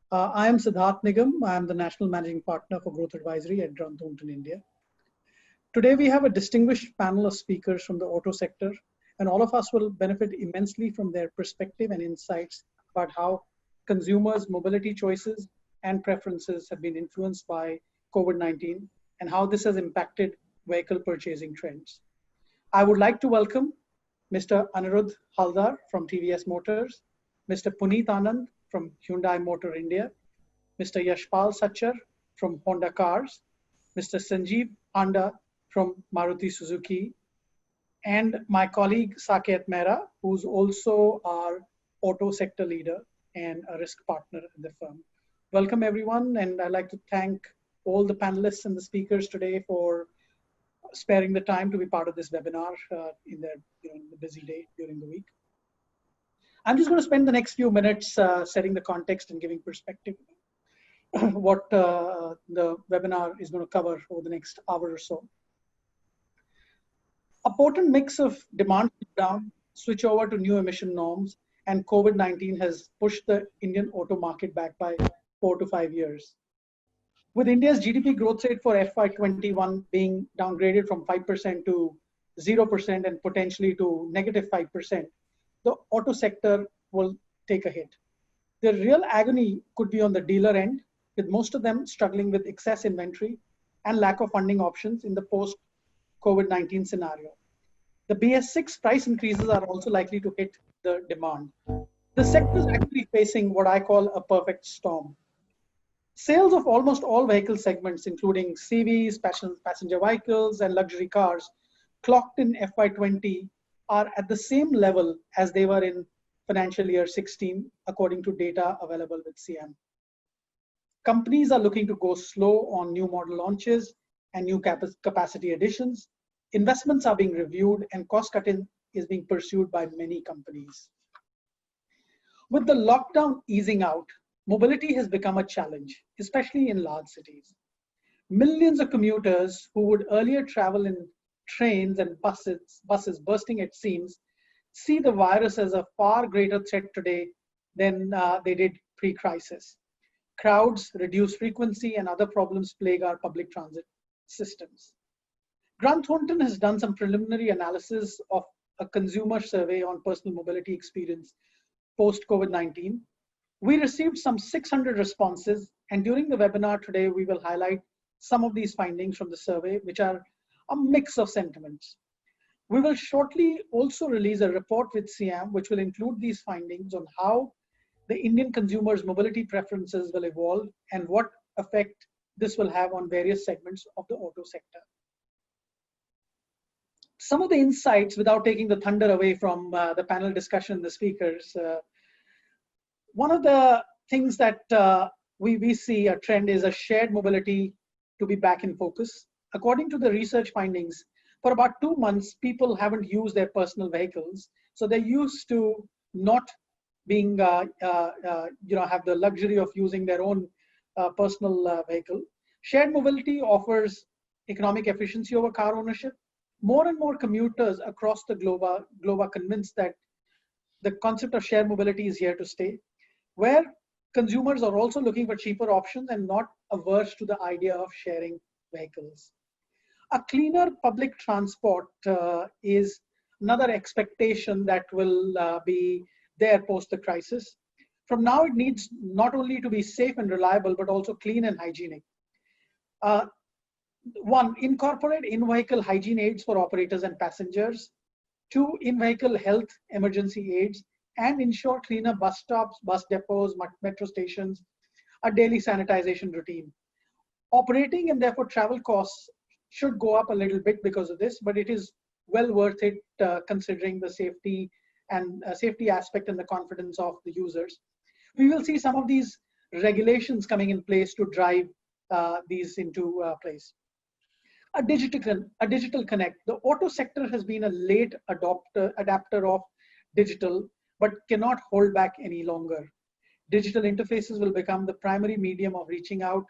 I am Siddharth Nigam. I am the National Managing Partner for Growth Advisory at Grant Thornton India. Today, we have a distinguished panel of speakers from the auto sector, and all of us will benefit immensely from their perspective and insights about how consumers' mobility choices and preferences have been influenced by COVID-19 and how this has impacted vehicle purchasing trends. I would like to welcome Mr. Anirudh Haldar from TVS Motors, Mr. Puneet Anand from Hyundai Motor India, Mr. Yashpal Sachar from Honda Cars, Mr. Sanjeev Panda from Maruti Suzuki, and my colleague Saket Mehra, who's also our auto sector leader and a risk partner in the firm. Welcome everyone, and I'd like to thank all the panelists and the speakers today for sparing the time to be part of this webinar in the busy day during the week. I'm just going to spend the next few minutes setting the context and giving perspective what the webinar is going to cover over the next hour or so. A potent mix of demand down, switch over to new emission norms, and COVID-19 has pushed the Indian auto market back by 4 to 5 years. With India's GDP growth rate for FY21 being downgraded from 5% to 0% and potentially to -5%, the auto sector will take a hit. The real agony could be on the dealer end, with most of them struggling with excess inventory and lack of funding options in the post-COVID-19 scenario. The BS6 price increases are also likely to hit the demand. The sector is actually facing what I call a perfect storm. Sales of almost all vehicle segments, including CVs, passenger vehicles, and luxury cars, clocked in FY20 are at the same level as they were in financial year 16, according to data available with SIAM. Companies are looking to go slow on new model launches and new capacity additions. Investments are being reviewed and cost cutting is being pursued by many companies. With the lockdown easing out, mobility has become a challenge, especially in large cities. Millions of commuters who would earlier travel in trains and buses bursting at seams, see the virus as a far greater threat today than they did pre-crisis. Crowds, reduced frequency, and other problems plague our public transit systems. Grant Thornton has done some preliminary analysis of a consumer survey on personal mobility experience post-COVID-19. We received some 600 responses, and during the webinar today, we will highlight some of these findings from the survey, which are a mix of sentiments. We will shortly also release a report with SIAM, which will include these findings on how the Indian consumers' mobility preferences will evolve and what effect this will have on various segments of the auto sector. Some of the insights, without taking the thunder away from the panel discussion, the speakers, one of the things that we see a trend is a shared mobility to be back in focus. According to the research findings, for about 2 months, people haven't used their personal vehicles. So they're used to not being, have the luxury of using their own personal vehicle. Shared mobility offers economic efficiency over car ownership. More and more commuters across the globe are convinced that the concept of shared mobility is here to stay, where consumers are also looking for cheaper options and not averse to the idea of sharing vehicles. A cleaner public transport is another expectation that will be there post the crisis. From now, it needs not only to be safe and reliable, but also clean and hygienic. One, incorporate in-vehicle hygiene aids for operators and passengers. 2, in-vehicle health emergency aids, and ensure cleaner bus stops, bus depots, metro stations, a daily sanitization routine. Operating and therefore travel costs should go up a little bit because of this, but it is well worth it considering the safety and safety aspect and the confidence of the users. We will see some of these regulations coming in place to drive these into place. A digital connect. The auto sector has been a late adapter of digital, but cannot hold back any longer. Digital interfaces will become the primary medium of reaching out.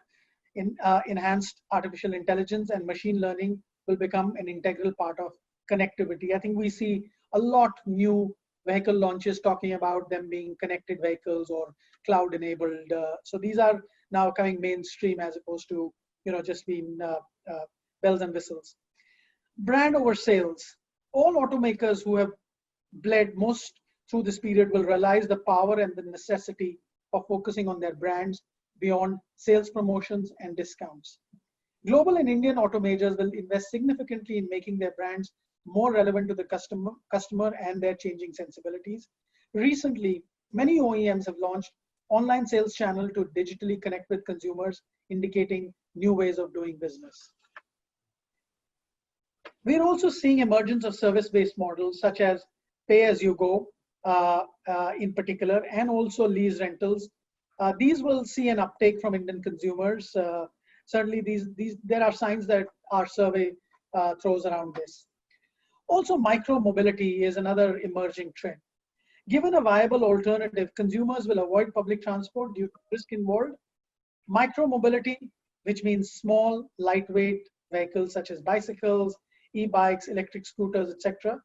Enhanced artificial intelligence and machine learning will become an integral part of connectivity. I think we see a lot new vehicle launches talking about them being connected vehicles or cloud enabled. So these are now coming mainstream as opposed to, just being bells and whistles. Brand over sales. All automakers who have bled most through this period will realize the power and the necessity of focusing on their brands beyond sales promotions and discounts. Global and Indian auto majors will invest significantly in making their brands more relevant to the customer and their changing sensibilities. Recently, many OEMs have launched online sales channel to digitally connect with consumers, indicating new ways of doing business. We're also seeing emergence of service-based models such as pay-as-you-go in particular, and also lease rentals. These will see an uptake from Indian consumers. Certainly, there are signs that our survey throws around this. Also, micro-mobility is another emerging trend. Given a viable alternative, consumers will avoid public transport due to risk involved. Micro-mobility, which means small, lightweight vehicles such as bicycles, e-bikes, electric scooters, etc.,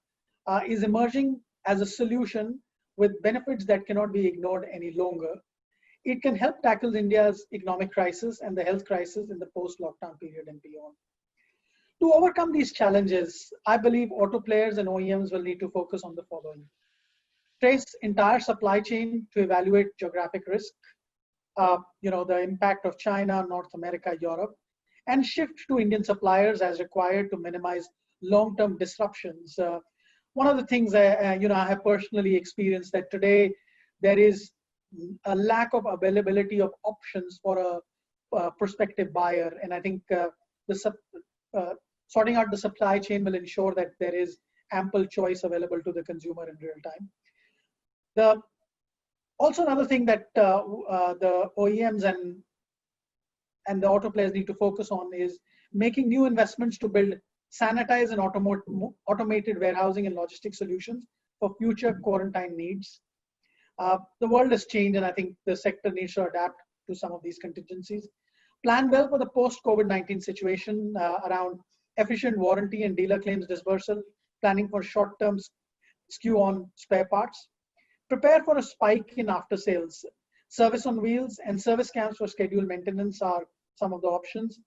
is emerging as a solution with benefits that cannot be ignored any longer. It can help tackle India's economic crisis and the health crisis in the post-lockdown period and beyond. To overcome these challenges, I believe auto players and OEMs will need to focus on the following. Trace entire supply chain to evaluate geographic risk, the impact of China, North America, Europe, and shift to Indian suppliers as required to minimize long-term disruptions. One of the things I have personally experienced that today there is a lack of availability of options for a prospective buyer, and I think sorting out the supply chain will ensure that there is ample choice available to the consumer in real time. Also another thing that the OEMs and the auto players need to focus on is making new investments to build sanitized and automated warehousing and logistics solutions for future quarantine needs. The world has changed, and I think the sector needs to adapt to some of these contingencies. Plan well for the post-COVID-19 situation around efficient warranty and dealer claims dispersal, planning for short-term skew on spare parts. Prepare for a spike in after-sales. Service on wheels and service camps for scheduled maintenance are some of the options.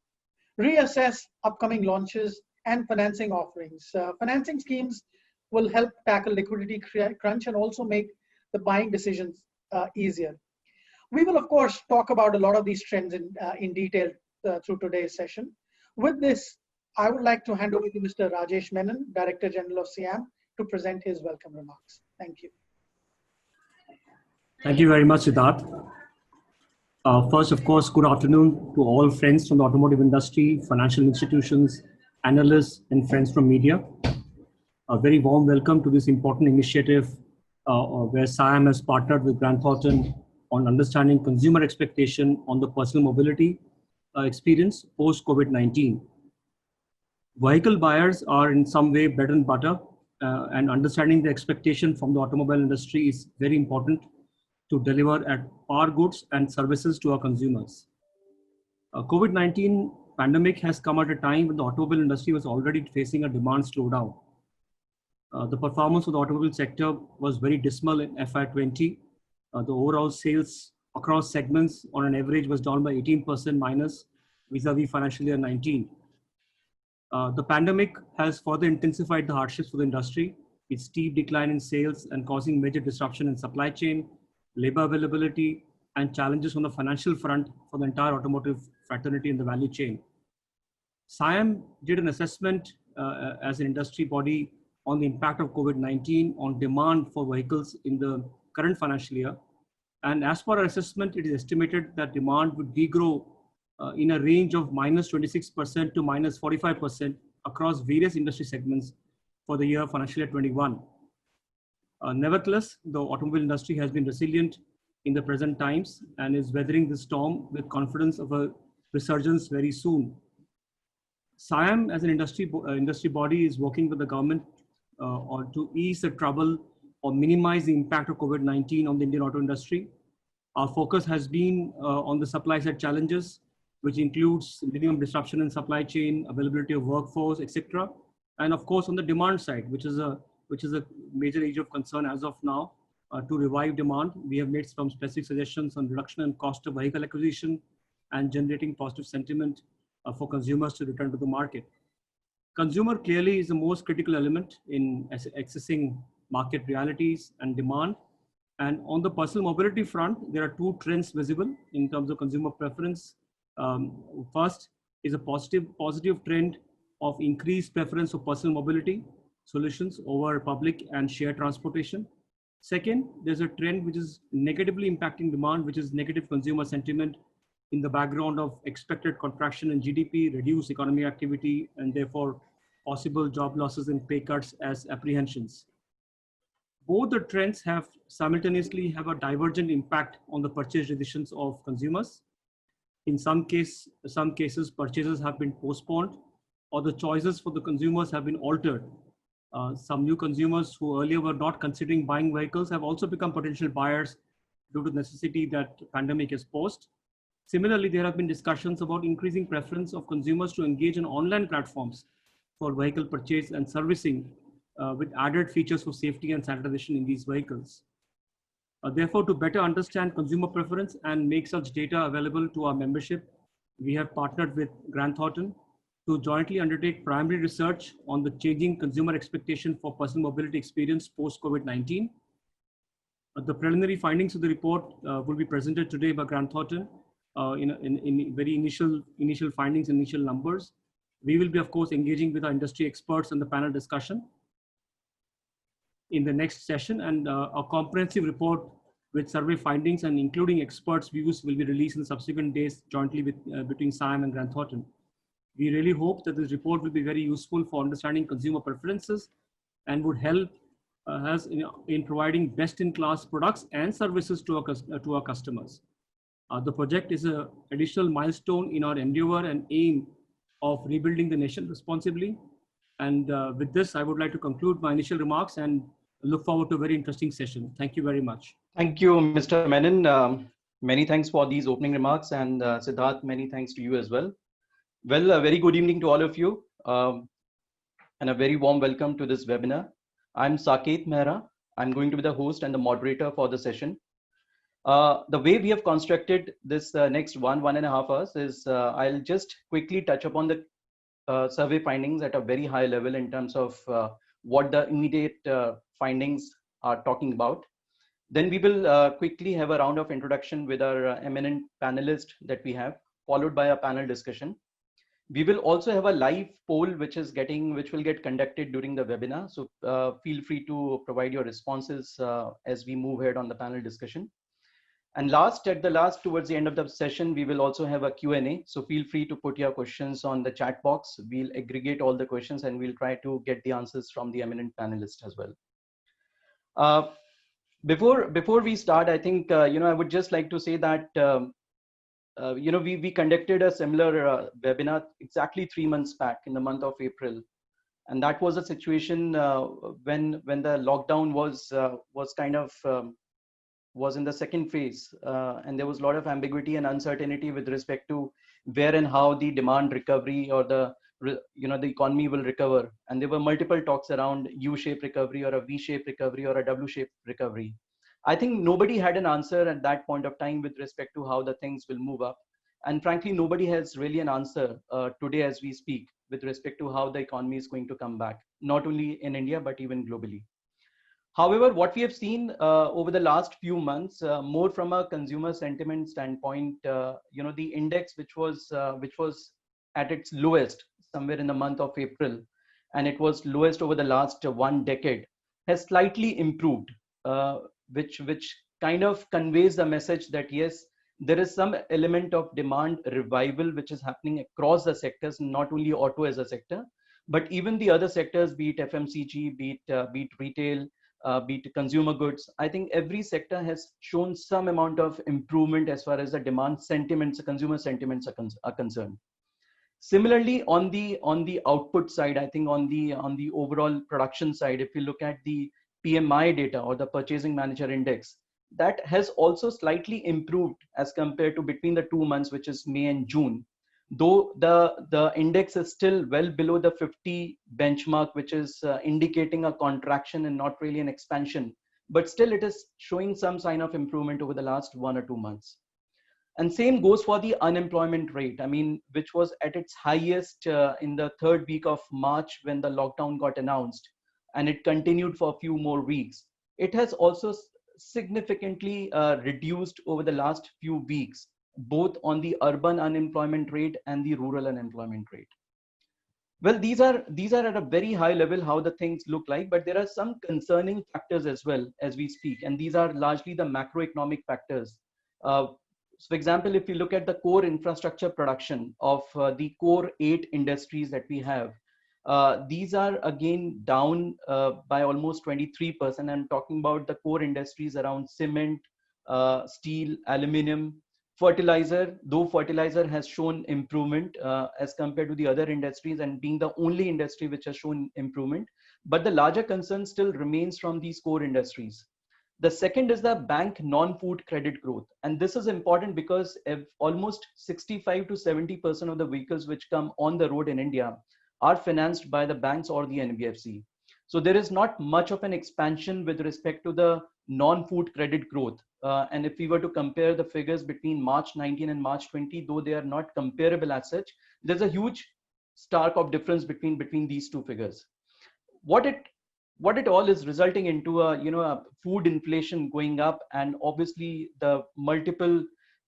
Reassess upcoming launches and financing offerings. Financing schemes will help tackle liquidity crunch and also make the buying decisions easier. We will, of course, talk about a lot of these trends in detail through today's session. With this, I would like to hand over to Mr. Rajesh Menon, Director General of SIAM, to present his welcome remarks. Thank you. Thank you very much, Siddharth. First, of course, good afternoon to all friends from the automotive industry, financial institutions, analysts, and friends from media. A very warm welcome to this important initiative where SIAM has partnered with Grant Thornton on understanding consumer expectation on the personal mobility experience post-COVID-19. Vehicle buyers are in some way bread and butter, and understanding the expectation from the automobile industry is very important to deliver at par goods and services to our consumers. COVID-19 pandemic has come at a time when the automobile industry was already facing a demand slowdown. The performance of the automobile sector was very dismal in FY20. The overall sales across segments on an average was down by 18% minus vis-a-vis financial year 19. The pandemic has further intensified the hardships for the industry. Its steep decline in sales and causing major disruption in supply chain, labor availability, and challenges on the financial front for the entire automotive fraternity in the value chain. SIAM did an assessment as an industry body on the impact of COVID-19 on demand for vehicles in the current financial year. And as per our assessment, it is estimated that demand would degrow in a range of -26% to -45% across various industry segments for the year financial year 21. Nevertheless, the automobile industry has been resilient in the present times and is weathering the storm with confidence of a resurgence very soon. SIAM as an industry body is working with the government to ease the trouble or minimize the impact of COVID-19 on the Indian auto industry. Our focus has been on the supply side challenges, which includes minimum disruption in supply chain, availability of workforce, etc. And of course, on the demand side, which is a which is a major area of concern as of now. To revive demand, we have made some specific suggestions on reduction in cost of vehicle acquisition and generating positive sentiment for consumers to return to the market. Consumer clearly is the most critical element in accessing market realities and demand. And on the personal mobility front, there are two trends visible in terms of consumer preference. First is a positive trend of increased preference for personal mobility solutions over public and shared transportation. Second, there's a trend which is negatively impacting demand, which is negative consumer sentiment in the background of expected contraction in GDP, reduced economic activity, and therefore possible job losses and pay cuts as apprehensions. Both the trends have simultaneously have a divergent impact on the purchase decisions of consumers. In some cases, purchases have been postponed or the choices for the consumers have been altered. Some new consumers who earlier were not considering buying vehicles have also become potential buyers due to the necessity that the pandemic has posed. Similarly, there have been discussions about increasing preference of consumers to engage in online platforms for vehicle purchase and servicing with added features for safety and sanitization in these vehicles. Therefore, to better understand consumer preference and make such data available to our membership, we have partnered with Grant Thornton to jointly undertake primary research on the changing consumer expectation for personal mobility experience post-COVID-19. The preliminary findings of the report will be presented today by Grant Thornton in very initial findings, initial numbers. We will be, of course, engaging with our industry experts in the panel discussion in the next session, and a comprehensive report with survey findings and including experts' views will be released in the subsequent days jointly between SIAM and Grant Thornton. We really hope that this report will be very useful for understanding consumer preferences and would help us in providing best-in-class products and services to our customers. The project is an additional milestone in our endeavor and aim of rebuilding the nation responsibly. And with this, I would like to conclude my initial remarks and look forward to a very interesting session. Thank you very much. Thank you, Mr. Menon. Many thanks for these opening remarks, and Siddharth, many thanks to you as well. Well, a very good evening to all of you, and a very warm welcome to this webinar. I'm Saket Mehra. I'm going to be the host and the moderator for the session. The way we have constructed this next 1.5 hours is I'll just quickly touch upon the survey findings at a very high level in terms of what the immediate findings are talking about. Then we will quickly have a round of introduction with our eminent panelists that we have, followed by a panel discussion. We will also have a live poll which will get conducted during the webinar. So feel free to provide your responses as we move ahead on the panel discussion. And towards the end of the session, we will also have a Q&A. So feel free to put your questions on the chat box. We'll aggregate all the questions and we'll try to get the answers from the eminent panelists as well. Before we start, I think, I would just like to say that, we conducted a similar webinar exactly 3 months back in the month of April. And that was a situation when the lockdown was in the second phase, and there was a lot of ambiguity and uncertainty with respect to where and how the demand recovery or the economy will recover. And there were multiple talks around U-shaped recovery or a V-shaped recovery or a W-shaped recovery. I think nobody had an answer at that point of time with respect to how the things will move up. And frankly, nobody has really an answer today as we speak with respect to how the economy is going to come back, not only in India, but even globally. However, what we have seen over the last few months, more from a consumer sentiment standpoint, the index which was at its lowest somewhere in the month of April, and it was lowest over the last 1 decade, has slightly improved, which kind of conveys the message that yes, there is some element of demand revival which is happening across the sectors, not only auto as a sector, but even the other sectors, be it FMCG, be it retail, be it consumer goods. I think every sector has shown some amount of improvement as far as the demand sentiments, consumer sentiments are concerned. Similarly, on the output side, I think on the overall production side, if you look at the PMI data or the Purchasing Manager Index, that has also slightly improved as compared to between the 2 months, which is May and June. Though the index is still well below the 50 benchmark, which is indicating a contraction and not really an expansion, but still it is showing some sign of improvement over the last 1 or 2 months. And same goes for the unemployment rate, I mean, which was at its highest in the third week of March when the lockdown got announced, and it continued for a few more weeks. It has also significantly reduced over the last few weeks, both on the urban unemployment rate and the rural unemployment rate. Well, these are at a very high level how the things look like, but there are some concerning factors as well as we speak, and these are largely the macroeconomic factors. So for example, if you look at the core infrastructure production of the core 8 industries that we have, these are again down by almost 23%. I'm talking about the core industries around cement, steel, aluminum, fertilizer. Though fertilizer has shown improvement as compared to the other industries and being the only industry which has shown improvement, but the larger concern still remains from these core industries. The second is the bank non-food credit growth. And this is important because if almost 65 to 70% of the vehicles which come on the road in India are financed by the banks or the NBFC. So there is not much of an expansion with respect to the non-food credit growth. And if we were to compare the figures between March 19 and March 20, though they are not comparable as such, there's a huge stark of difference between these two figures. What it all is resulting into a food inflation going up, and obviously the multiple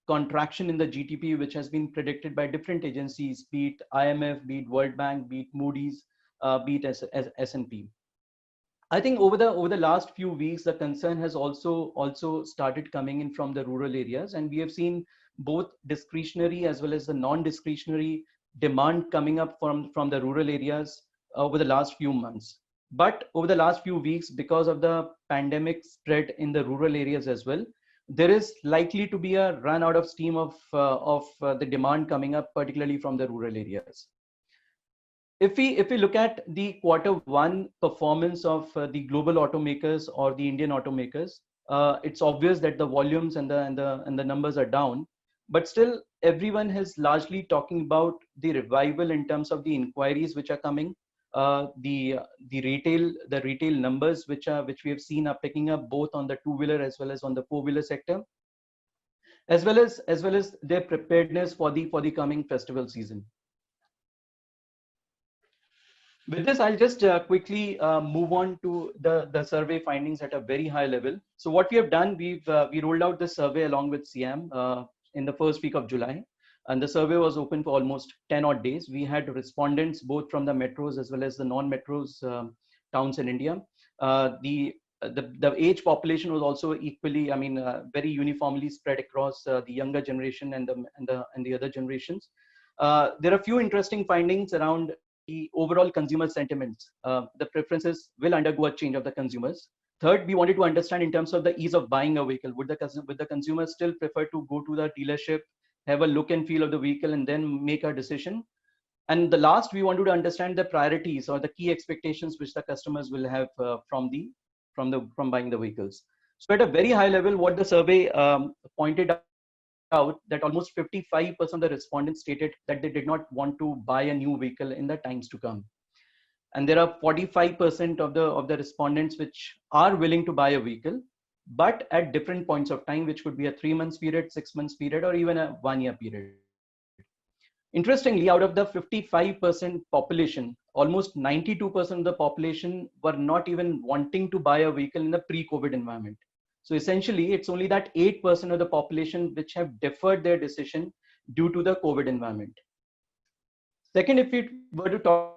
contraction in the GDP which has been predicted by different agencies, be it IMF, be it World Bank, be it Moody's, be it S&P. I think over the last few weeks the concern has also started coming in from the rural areas, and we have seen both discretionary as well as the non-discretionary demand coming up from the rural areas over the last few months. But over the last few weeks, because of the pandemic spread in the rural areas as well, there is likely to be a run out of steam of the demand coming up, particularly from the rural areas. If we look at the Q1 performance of the global automakers or the Indian automakers, it's obvious that the volumes and the numbers are down, but still everyone is largely talking about the revival in terms of the inquiries which are coming. The retail numbers which we have seen are picking up both on the two-wheeler as well as on the four-wheeler sector, as well as their preparedness for the coming festival season. With this, I'll just quickly move on to the survey findings at a very high level. So what we have done, we rolled out the survey along with SIAM in the first week of July. And the survey was open for almost 10 odd days. We had respondents both from the metros as well as the non-metros towns in India. The age population was also equally, very uniformly spread across the younger generation and the other generations. There are a few interesting findings around the overall consumer sentiments. The preferences will undergo a change of the consumers. Third, we wanted to understand in terms of the ease of buying a vehicle. Would the consumer still prefer to go to the dealership, have a look and feel of the vehicle, and then make a decision? And the last, we wanted to understand the priorities or the key expectations which the customers will have from buying the vehicles. So at a very high level, what the survey pointed out that almost 55% of the respondents stated that they did not want to buy a new vehicle in the times to come. And there are 45% of the respondents which are willing to buy a vehicle, but at different points of time, which could be a 3 months period, 6 months period, or even a 1 year period. Interestingly, out of the 55% population, almost 92% of the population were not even wanting to buy a vehicle in the pre-COVID environment. So essentially, it's only that 8% of the population which have deferred their decision due to the COVID environment. Second, if we were to talk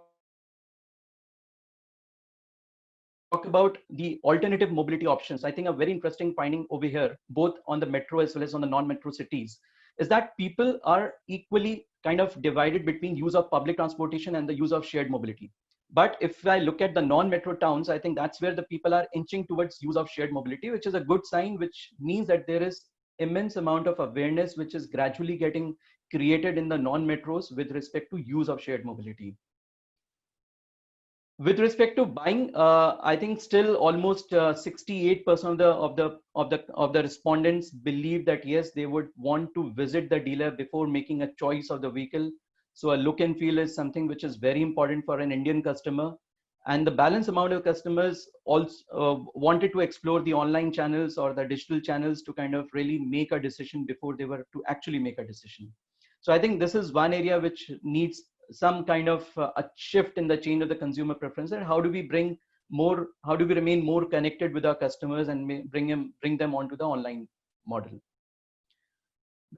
about the alternative mobility options, I think a very interesting finding over here, both on the metro as well as on the non-metro cities, is that people are equally kind of divided between use of public transportation and the use of shared mobility. But if I look at the non-metro towns, I think that's where the people are inching towards use of shared mobility, which is a good sign, which means that there is immense amount of awareness which is gradually getting created in the non-metros with respect to use of shared mobility. With respect to buying, I think still almost 68% of the respondents believe that yes, they would want to visit the dealer before making a choice of the vehicle. So a look and feel is something which is very important for an Indian customer. And the balance amount of customers also wanted to explore the online channels or the digital channels to kind of really make a decision before they were to actually make a decision. So I think this is one area which needs some kind of a shift in the change of the consumer preference. And how do we bring more, how do we remain more connected with our customers and bring them onto the online model?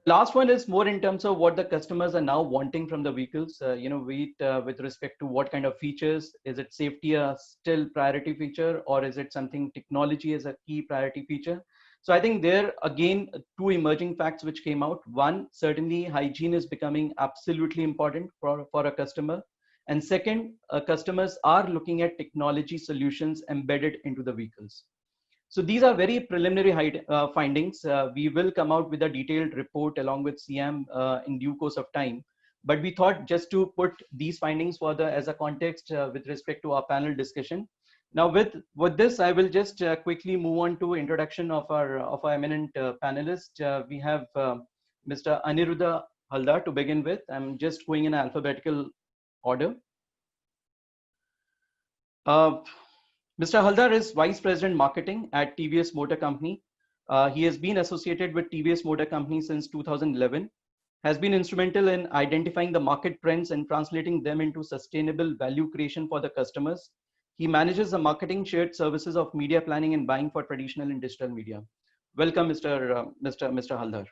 Last one is more in terms of what the customers are now wanting from the vehicles, with respect to what kind of features. Is it safety a still priority feature, or is it something technology is a key priority feature? So I think there again, two emerging facts which came out. One, certainly hygiene is becoming absolutely important for a customer. And second, customers are looking at technology solutions embedded into the vehicles. So these are very preliminary findings. We will come out with a detailed report along with CM in due course of time. But we thought just to put these findings further as a context with respect to our panel discussion. Now with this, I will just quickly move on to introduction of our eminent panelists. We have Mr. Aniruddha Haldar to begin with. I'm just going in alphabetical order. Mr. Haldar is Vice President Marketing at TVS Motor Company. He has been associated with TVS Motor Company since 2011, has been instrumental in identifying the market trends and translating them into sustainable value creation for the customers. He manages the marketing shared services of media planning and buying for traditional and digital media. Welcome, Mr. Haldar.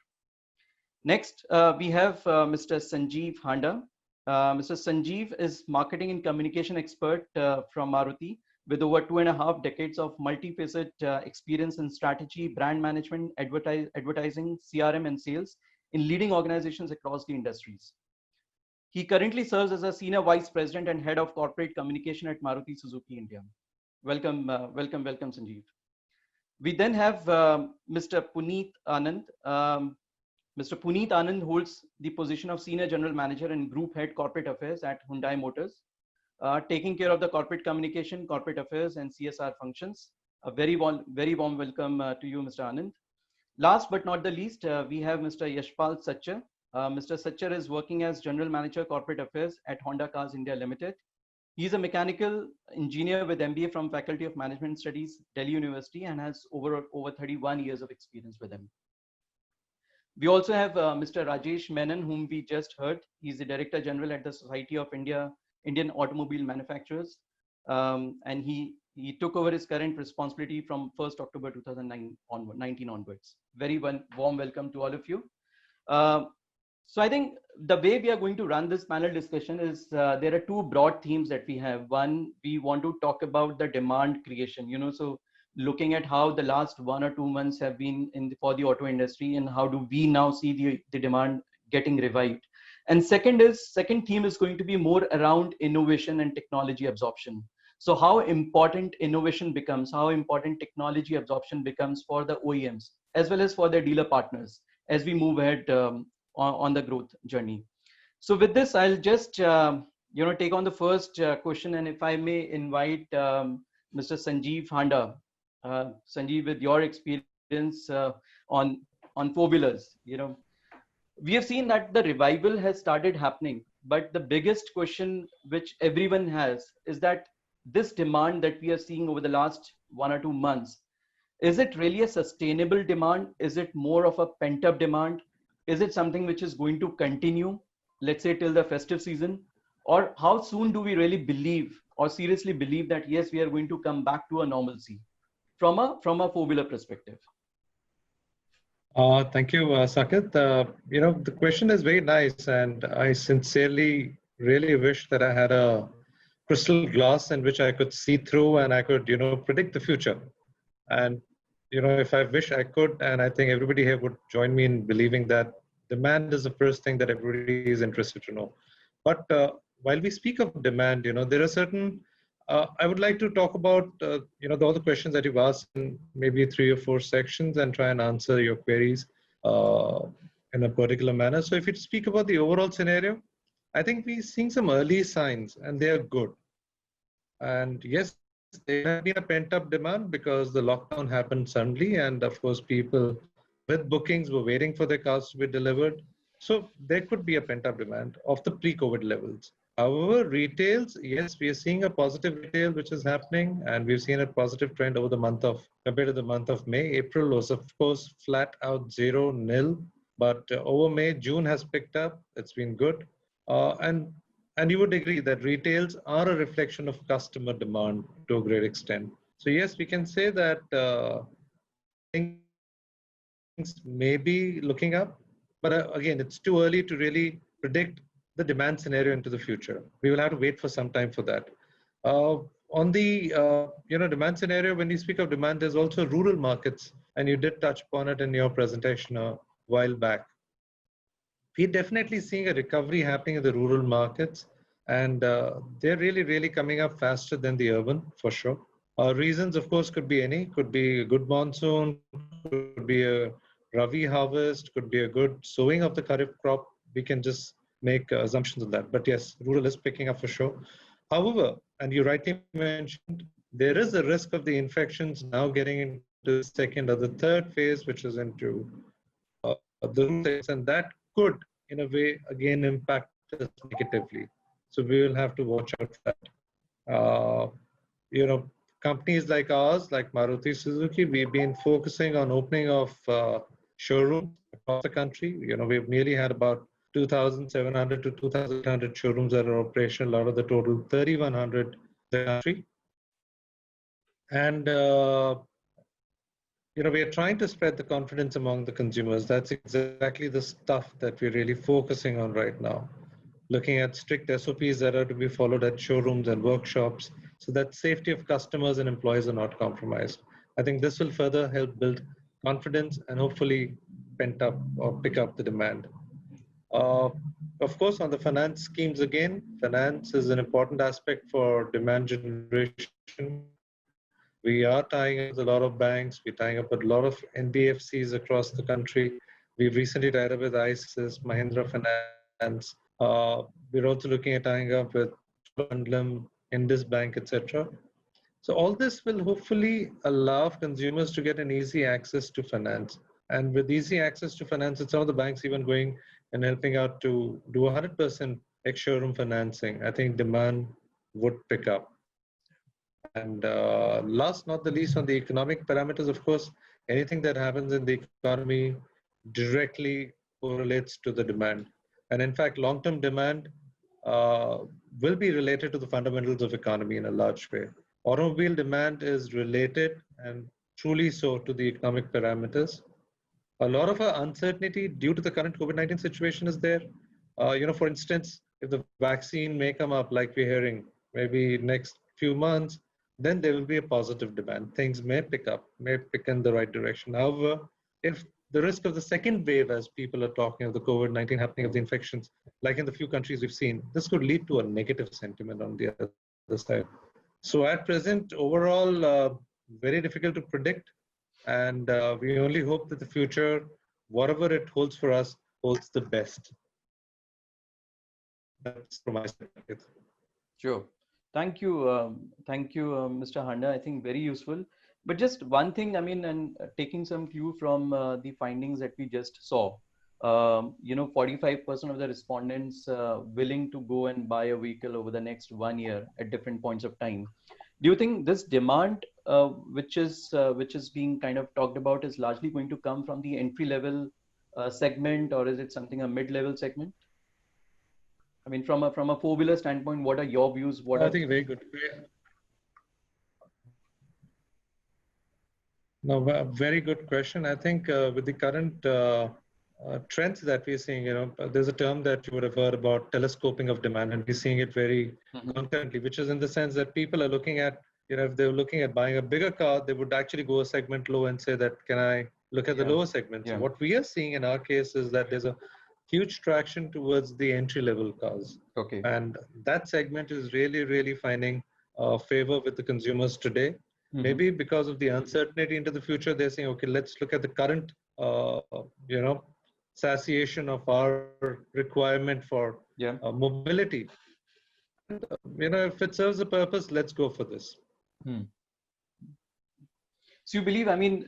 Next, we have Mr. Sanjeev Handa. Mr. Sanjeev is marketing and communication expert from Maruti, with over 2.5 decades of multifaceted experience in strategy, brand management, advertising, CRM, and sales in leading organizations across the industries. He currently serves as a Senior Vice President and Head of Corporate Communication at Maruti Suzuki India. Welcome, Sanjeev. We then have Mr. Puneet Anand. Mr. Puneet Anand holds the position of Senior General Manager and Group Head Corporate Affairs at Hyundai Motors, taking care of the corporate communication, corporate affairs, and CSR functions. A very warm welcome to you, Mr. Anand. Last but not the least, we have Mr. Yashpal Sachar. Mr. Sachar is working as General Manager Corporate Affairs at Honda Cars India Limited. He is a mechanical engineer with MBA from Faculty of Management Studies, Delhi University, and has over 31 years of experience with him. We also have Mr. Rajesh Menon, whom we just heard. He's the Director General at the Society of Indian Automobile Manufacturers, and he took over his current responsibility from 1st October 2019 onwards. Very warm welcome to all of you. So I think the way we are going to run this panel discussion is there are two broad themes that we have. One, we want to talk about the demand creation, so looking at how the last 1 or 2 months have been for the auto industry, and how do we now see the demand getting revived. And second theme is going to be more around innovation and technology absorption. So how important innovation becomes, how important technology absorption becomes for the OEMs, as well as for their dealer partners, as we move ahead on the growth journey. So with this, I'll just take on the first question, and if I may invite Mr. Sanjeev Handa. Sanjeev, with your experience on four-wheelers, we have seen that the revival has started happening, but the biggest question which everyone has is that this demand that we are seeing over the last 1 or 2 months, is it really a sustainable demand? Is it more of a pent-up demand? Is it something which is going to continue, let's say, till the festive season? Or how soon do we really believe or seriously believe that, yes, we are going to come back to a normalcy from a four-wheeler perspective? Thank you, Saket. The question is very nice, and I sincerely really wish that I had a crystal glass in which I could see through and I could, predict the future. And, if I wish I could, and I think everybody here would join me in believing that demand is the first thing that everybody is interested to know. But while we speak of demand, there are certain, I would like to talk about, all the questions that you've asked in maybe 3 or 4 sections and try and answer your queries in a particular manner. So if you speak about the overall scenario, I think we're seeing some early signs and they are good. And yes, there has been a pent-up demand because the lockdown happened suddenly, and of course people with bookings were waiting for their cars to be delivered. So there could be a pent-up demand of the pre-COVID levels. However, retails, yes, we are seeing a positive retail which is happening, and we've seen a positive trend over the month of, compared to the month of May. April was, of course, flat out 0, nil, but over May, June has picked up. It's been good. And you would agree that retails are a reflection of customer demand to a great extent. So yes, we can say that things may be looking up, but again, it's too early to really predict the demand scenario into the future. We will have to wait for some time for that. On the demand scenario, when you speak of demand, there's also rural markets, and you did touch upon it in your presentation a while back. We're definitely seeing a recovery happening in the rural markets, and they're really coming up faster than the urban, for sure. Reasons, of course, could be any. Could be a good monsoon, could be a Rabi harvest, could be a good sowing of the Kharif crop. We can just make assumptions on that. But yes, rural is picking up for sure. However, and you rightly mentioned, there is a risk of the infections now getting into the second or the third phase, which is into the rural states, and that could, in a way, again impact us negatively. So we will have to watch out for that. Companies like ours, like Maruti Suzuki, we've been focusing on opening of showrooms across the country. We've nearly had about 2,700 to 2,800 showrooms that are operational out of the total 3,100 in the country. And we are trying to spread the confidence among the consumers. That's exactly the stuff that we're really focusing on right now. Looking at strict SOPs that are to be followed at showrooms and workshops, so that safety of customers and employees are not compromised. I think this will further help build confidence and hopefully pent up or pick up the demand. Of course, on the finance schemes again, finance is an important aspect for demand generation. We are tying up with a lot of banks. We're tying up with a lot of NBFCs across the country. We've recently tied up with ISIS, Mahindra Finance. We're also looking at tying up with Bandlam, Indus Bank, etc. So all this will hopefully allow consumers to get an easy access to finance. And with easy access to finance, it's some of the banks even going and helping out to do 100% ex-showroom financing. I think demand would pick up. And last not the least, on the economic parameters, of course, anything that happens in the economy directly correlates to the demand. And in fact, long-term demand will be related to the fundamentals of economy in a large way. Automobile demand is related, and truly so, to the economic parameters. A lot of our uncertainty due to the current COVID-19 situation is there. For instance, if the vaccine may come up, like we're hearing, maybe next few months, then there will be a positive demand. Things may pick up, may pick in the right direction. However, if the risk of the second wave, as people are talking of the COVID-19 happening of the infections, like in the few countries we've seen, this could lead to a negative sentiment on the other side. So at present, overall, very difficult to predict. And we only hope that the future, whatever it holds for us, holds the best. That's from my side. Sure. Thank you, Mr. Handa. I think very useful. But just one thing, and taking some cue from the findings that we just saw, 45% of the respondents willing to go and buy a vehicle over the next 1 year at different points of time. Do you think this demand, which is being kind of talked about, is largely going to come from the entry-level segment, or is it something a mid-level segment? From a four-wheeler standpoint, what are your views? I think very good. No, very good question. I think with the current trends that we're seeing, there's a term that you would have heard about, telescoping of demand, and we're seeing it very concurrently, which is in the sense that people are looking at, if they're looking at buying a bigger car, they would actually go a segment low and say that, can I look at the lower segment? So what we are seeing in our case is that there's a huge traction towards the entry-level cars. Okay. And that segment is really finding favor with the consumers today. Maybe because of the uncertainty into the future, they're saying, okay, let's look at the current, satiation of our requirement for mobility. If it serves a purpose, let's go for this. So you believe, I mean,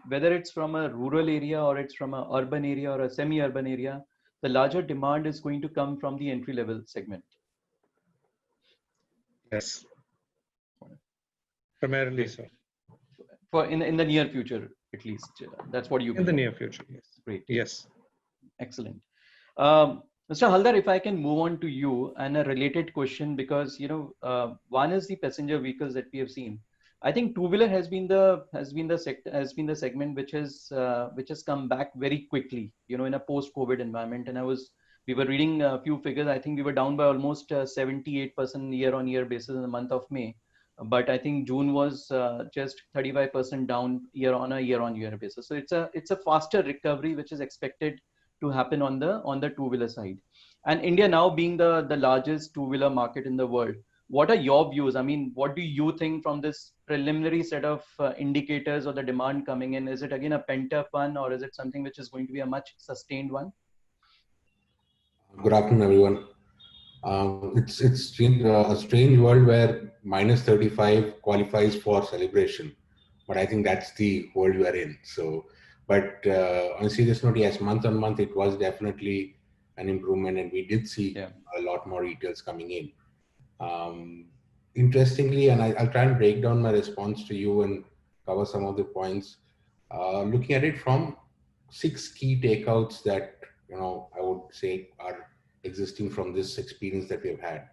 whether it's from a rural area or it's from an urban area or a semi-urban area, the larger demand is going to come from the entry-level segment. Yes. Primarily so. For in the near future, at least, that's what you believe. In the near future, yes. Great. Yes. Excellent. Mr. Haldar, if I can move on to you and a related question, because one is the passenger vehicles that we have seen. I think two-wheeler has been the segment which has come back very quickly, in a post-COVID environment. And we were reading a few figures. I think we were down by almost 78% year-on-year basis in the month of May. But I think June was just 35% down year-on-year basis. So it's a faster recovery which is expected to happen on the two-wheeler side. And India now being the largest two-wheeler market in the world, what are your views? I mean, what do you think from this preliminary set of indicators or the demand coming in? Is it again a pent-up one, or is it something which is going to be a much sustained one? Good afternoon, everyone. It's a strange world where minus 35 qualifies for celebration, but I think that's the world we are in. So, but on a serious note, yes, month on month, it was definitely an improvement, and we did see a lot more retails coming in. Interestingly, and I'll try and break down my response to you and cover some of the points. Looking at it from 6 key takeouts that I would say are existing from this experience that we've had.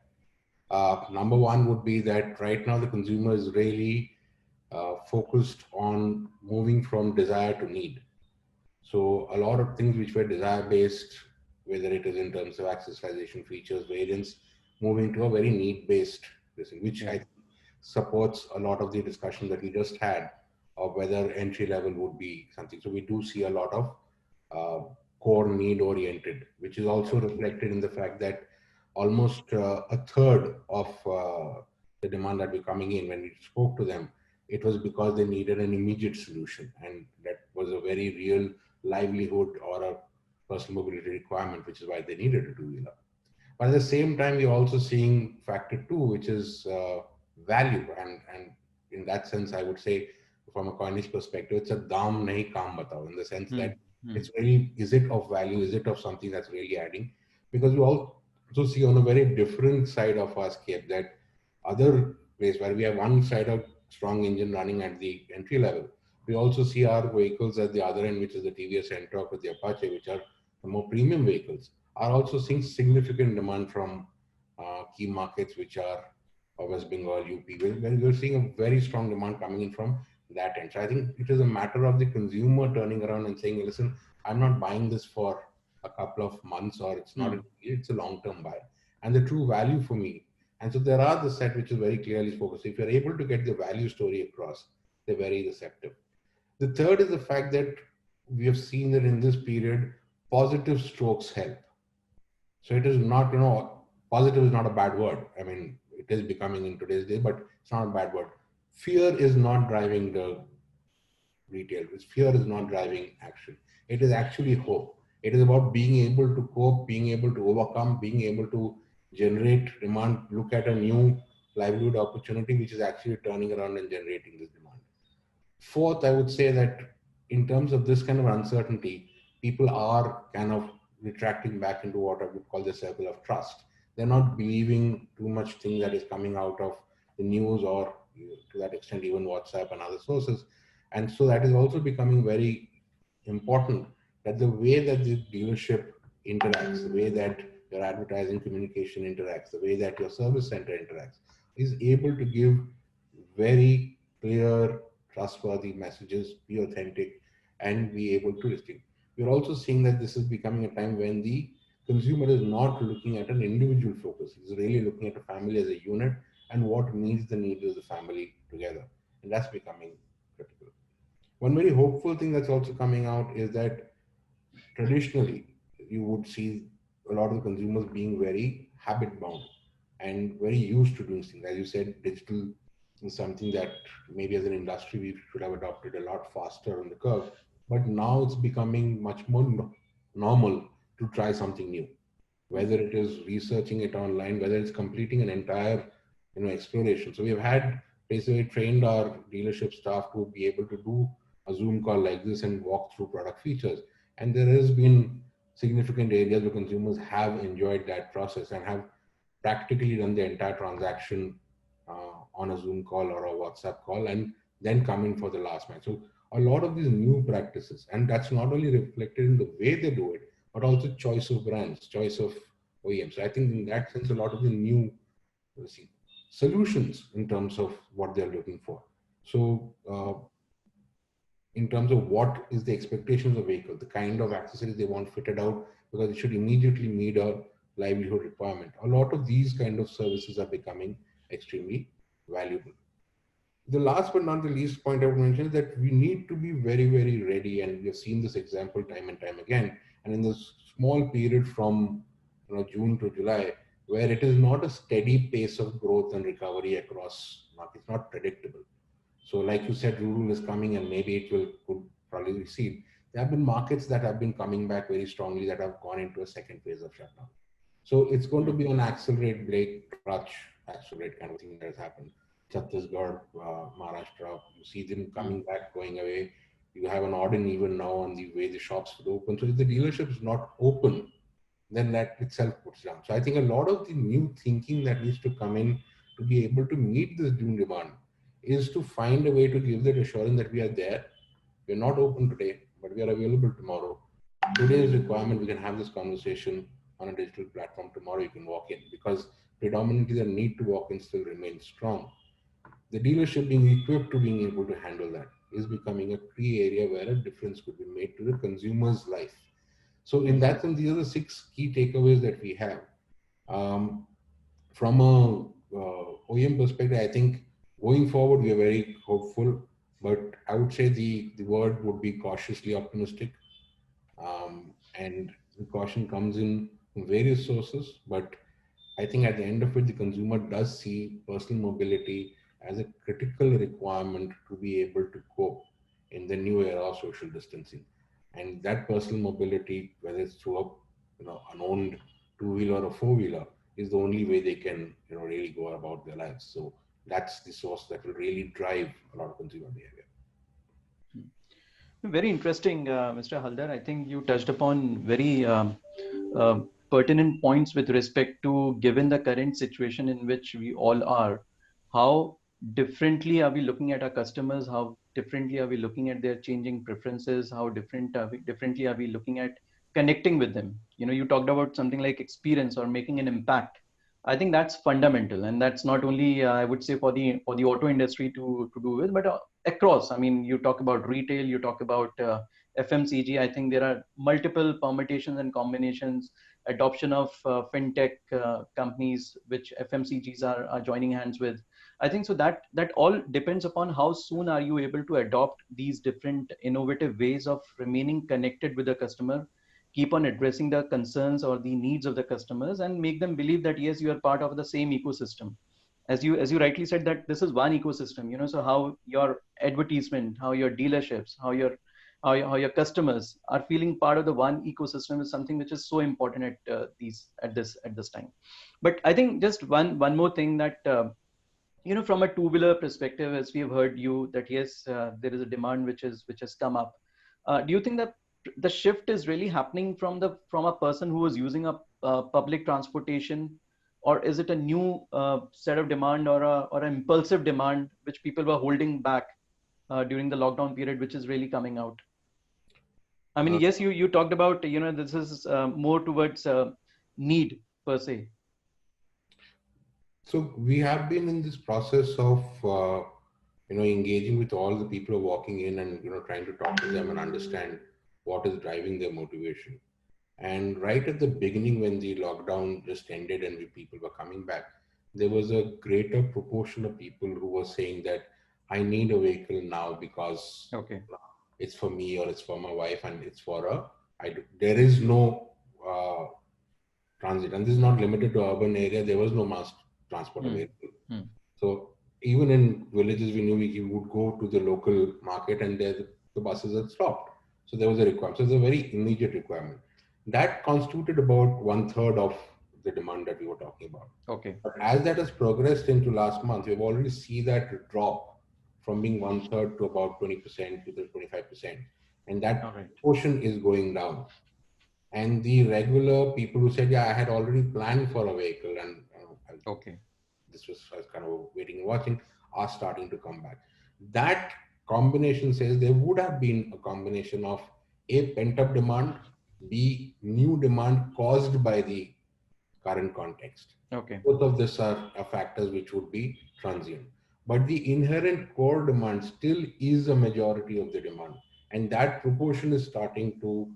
Number one would be that right now the consumer is really focused on moving from desire to need. So a lot of things which were desire based, whether it is in terms of accessorization, features, variants, moving to a very need based, which I think supports a lot of the discussion that we just had of whether entry level would be something. So we do see a lot of core need oriented, which is also reflected in the fact that almost a third of the demand that we're coming in, when we spoke to them, it was because they needed an immediate solution, and that was a very real livelihood or a personal mobility requirement, which is why they needed a two-wheeler. But at the same time, we're also seeing factor 2, which is value, and in that sense, I would say, from a coinage perspective, it's a daam nahi kaam batao, in the sense that it's really, is it of value? Is it of something that's really adding? Because we also see on a very different side of our scape that other place where we have one side of strong engine running at the entry level, we also see our vehicles at the other end, which is the TVS Ntorq with the Apache, which are the more premium vehicles, are also seeing significant demand from key markets, which are West Bengal, UP. We're seeing a very strong demand coming in from that end. So I think it is a matter of the consumer turning around and saying, listen, I'm not buying this for a couple of months, or it's a long-term buy. And the true value for me. And so there are the set which is very clearly focused. If you're able to get the value story across, they're very receptive. The third is the fact that we have seen that in this period, positive strokes help. So it is not, positive is not a bad word. I mean, it is becoming in today's day, but it's not a bad word. Fear is not driving the retail. Fear is not driving action. It is actually hope. It is about being able to cope, being able to overcome, being able to generate demand, look at a new livelihood opportunity, which is actually turning around and generating this demand. Fourth, I would say that in terms of this kind of uncertainty, people are kind of retracting back into what I would call the circle of trust. They're not believing too much thing that is coming out of the news, or to that extent, even WhatsApp and other sources. And so that is also becoming very important, that the way that the dealership interacts, the way that your advertising communication interacts, the way that your service center interacts, is able to give very clear, trustworthy messages, be authentic, and be able to distinguish. We're also seeing that this is becoming a time when the consumer is not looking at an individual focus. He's really looking at a family as a unit and what meets the needs of the family together. And that's becoming critical. One very hopeful thing that's also coming out is that traditionally, you would see a lot of the consumers being very habit bound and very used to doing things. As you said, digital is something that maybe as an industry we should have adopted a lot faster on the curve, but now it's becoming much more normal to try something new, whether it is researching it online, whether it's completing an entire exploration. So we've had basically trained our dealership staff to be able to do a Zoom call like this and walk through product features. And there has been significant areas where consumers have enjoyed that process and have practically run the entire transaction on a Zoom call or a WhatsApp call, and then come in for the last mile. So a lot of these new practices, and that's not only reflected in the way they do it, but also choice of brands, choice of OEMs. So I think in that sense, a lot of the new solutions in terms of what they're looking for. So in terms of what is the expectations of vehicle, the kind of accessories they want fitted out, because it should immediately meet a livelihood requirement. A lot of these kind of services are becoming extremely valuable. The last but not the least point I would mention is that we need to be very, very ready, and we have seen this example time and time again. And in this small period from June to July, where it is not a steady pace of growth and recovery across markets, not predictable. So like you said, rural is coming and maybe it could probably recede. There have been markets that have been coming back very strongly that have gone into a second phase of shutdown. So it's going to be an accelerate, brake, clutch, accelerate kind of thing that has happened. Chhattisgarh, Maharashtra, you see them coming back, going away. You have an odd and even now on the way the shops would open. So if the dealership is not open, then that itself puts down. So I think a lot of the new thinking that needs to come in to be able to meet this new demand is to find a way to give that assurance that we are there. We're not open today, but we are available tomorrow. Today's requirement, we can have this conversation on a digital platform. Tomorrow you can walk in, because predominantly the need to walk in still remains strong. The dealership being equipped to being able to handle that is becoming a key area where a difference could be made to the consumer's life. So in that sense, these are the 6 key takeaways that we have. From a OEM perspective, I think going forward, we are very hopeful, but I would say the word would be cautiously optimistic. And the caution comes in from various sources, but I think at the end of it, the consumer does see personal mobility as a critical requirement to be able to cope in the new era of social distancing. And that personal mobility, whether it's through an owned 2-wheeler or 4-wheeler, is the only way they can really go about their lives. So that's the source that will really drive a lot of consumer behavior. Very interesting, Mr. Haldar. I think you touched upon very pertinent points with respect to, given the current situation in which we all are, how differently are we looking at our customers? How differently are we looking at their changing preferences? How differently are we looking at connecting with them? You talked about something like experience or making an impact. I think that's fundamental, and that's not only I would say for the auto industry to do with, but across. I mean, you talk about retail, you talk about FMCG. I think there are multiple permutations and combinations. Adoption of fintech companies, which FMCGs are joining hands with. I think so that all depends upon how soon are you able to adopt these different innovative ways of remaining connected with the customer, keep on addressing the concerns or the needs of the customers, and make them believe that yes, you are part of the same ecosystem. As you rightly said, that this is one ecosystem. So how your advertisement, how your dealerships, how your customers are feeling part of the one ecosystem is something which is so important at this time. But I think just one more thing that from a 2-wheeler perspective, as we have heard you, that yes, there is a demand which has come up. Do you think that the shift is really happening from a person who was using a public transportation, or is it a new set of demand or an impulsive demand which people were holding back during the lockdown period, which is really coming out? I mean, yes, you talked about, this is more towards need per se. So we have been in this process of, engaging with all the people who are walking in and, trying to talk to them and understand what is driving their motivation. And right at the beginning, when the lockdown just ended and people were coming back, there was a greater proportion of people who were saying that I need a vehicle now because it's for me or it's for my wife and it's for there is no transit. And this is not limited to urban area. There was no mass transport available. So even in villages, we knew we would go to the local market and there the buses had stopped. So there was a requirement. So it's a very immediate requirement. That constituted about 1/3 of the demand that we were talking about. Okay. But as that has progressed into last month, we've already seen that drop from being 1/3 to about 20% to the 25%. And that All right. portion is going down. And the regular people who said, yeah, I had already planned for a vehicle and Okay. I was kind of waiting and watching, are starting to come back. That combination says there would have been a combination of A, pent-up demand, B, new demand caused by the current context. Okay. Both of these are factors which would be transient. But the inherent core demand still is a majority of the demand. And that proportion is starting to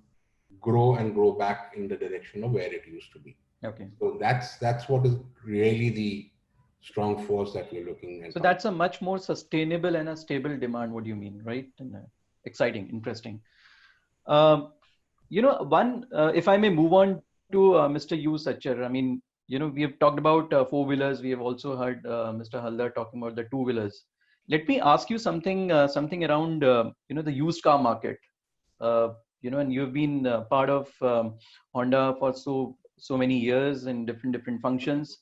grow and grow back in the direction of where it used to be. Okay. So that's what is really the strong force that we're looking at. So that's a much more sustainable and a stable demand. What do you mean, right? And, exciting, interesting. If I may move on to Mr. U. Sachar, I mean, we have talked about four-wheelers. We have also heard Mr. Haldar talking about the two-wheelers. Let me ask you something around, the used car market. And you've been part of Honda for so many years in different functions.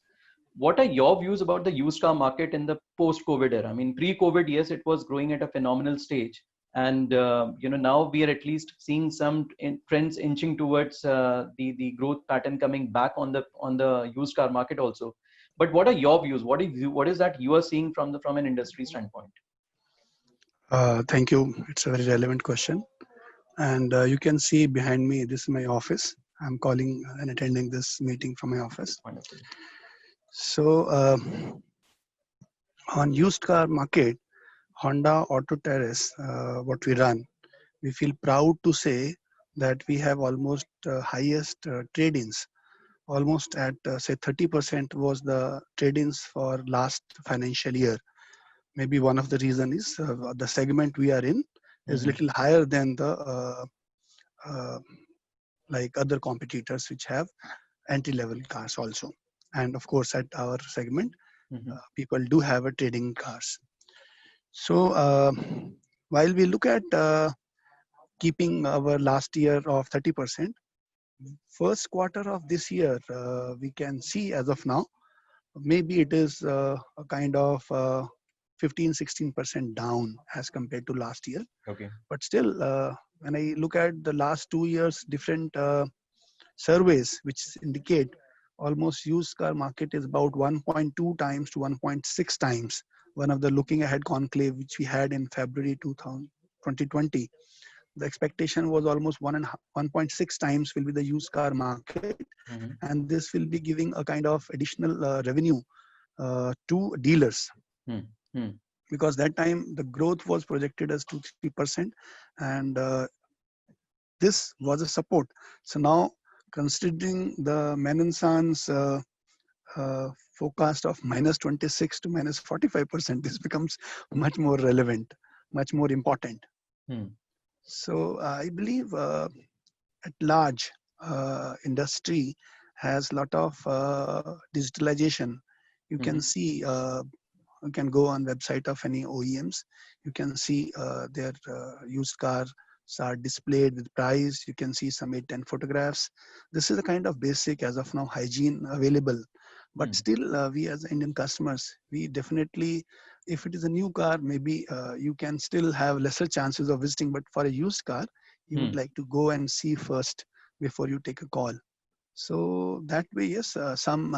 What are your views about the used car market in the post-COVID era? I mean, pre-COVID, yes, it was growing at a phenomenal stage. And, now we are at least seeing some trends inching towards the growth pattern coming back on the used car market also. But what are your views? What is that you are seeing from an industry standpoint? Thank you. It's a very relevant question. And you can see behind me, this is my office. I'm calling and attending this meeting from my office. Wonderful. So on used car market, Honda Auto Terrace, what we run, we feel proud to say that we have almost highest trade-ins. Almost at say 30% was the trade-ins for last financial year. Maybe one of the reason is the segment we are in is little higher than the like other competitors which have entry-level cars also. And of course, at our segment, people do have a trading cars. So while we look at keeping our last year of 30%, first quarter of this year, we can see as of now, maybe it is a kind of 15-16% down as compared to last year. Okay. But still, when I look at the last 2 years, different surveys which indicate almost used car market is about 1.2 times to 1.6 times. One of the looking ahead conclave which we had in February 2020, the expectation was almost 1.6 times will be the used car market, and this will be giving a kind of additional revenue to dealers. Because that time the growth was projected as 2-3%, and this was a support. So now, considering the Menon Sons forecast of -26 to -45%, this becomes much more relevant, much more important. So I believe at large industry has a lot of digitalization. You can see, you can go on website of any OEMs. You can see their used cars are displayed with price. You can see some 8-10 photographs. This is the kind of basic as of now hygiene available. But still, we as Indian customers, we definitely, if it is a new car, maybe you can still have lesser chances of visiting. But for a used car, you would like to go and see first before you take a call. So that way, yes, some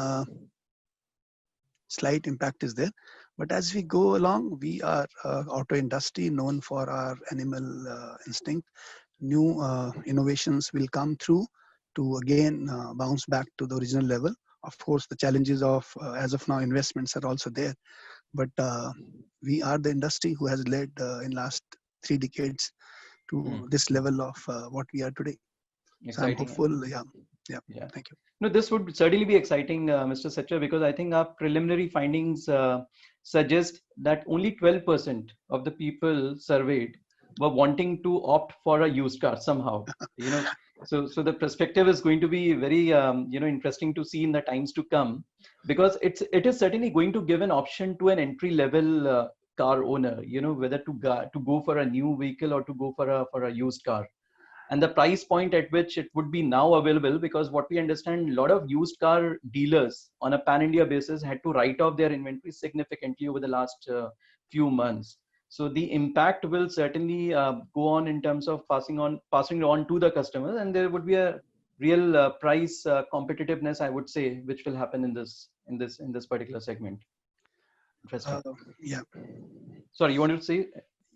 slight impact is there. But as we go along, we are auto industry known for our animal instinct. New innovations will come through to again bounce back to the original level. Of course, the challenges of, as of now, investments are also there. But we are the industry who has led in last 3 decades to this level of what we are today. Exciting. So I'm hopeful. Yeah. Thank you. No, this would certainly be exciting, Mr. Sachar, because I think our preliminary findings suggest that only 12% of the people surveyed were wanting to opt for a used car somehow. So the perspective is going to be very interesting to see in the times to come, because it is certainly going to give an option to an entry level car owner, whether to go for a new vehicle or to go for a used car. and the price point at which it would be now available, because what we understand, a lot of used car dealers on a pan-India basis had to write off their inventory significantly over the last few months. So the impact will certainly go on in terms of passing it on to the customers, and there would be a real price competitiveness, I would say, which will happen in this particular segment. Interesting. Yeah. Sorry, you wanted to say?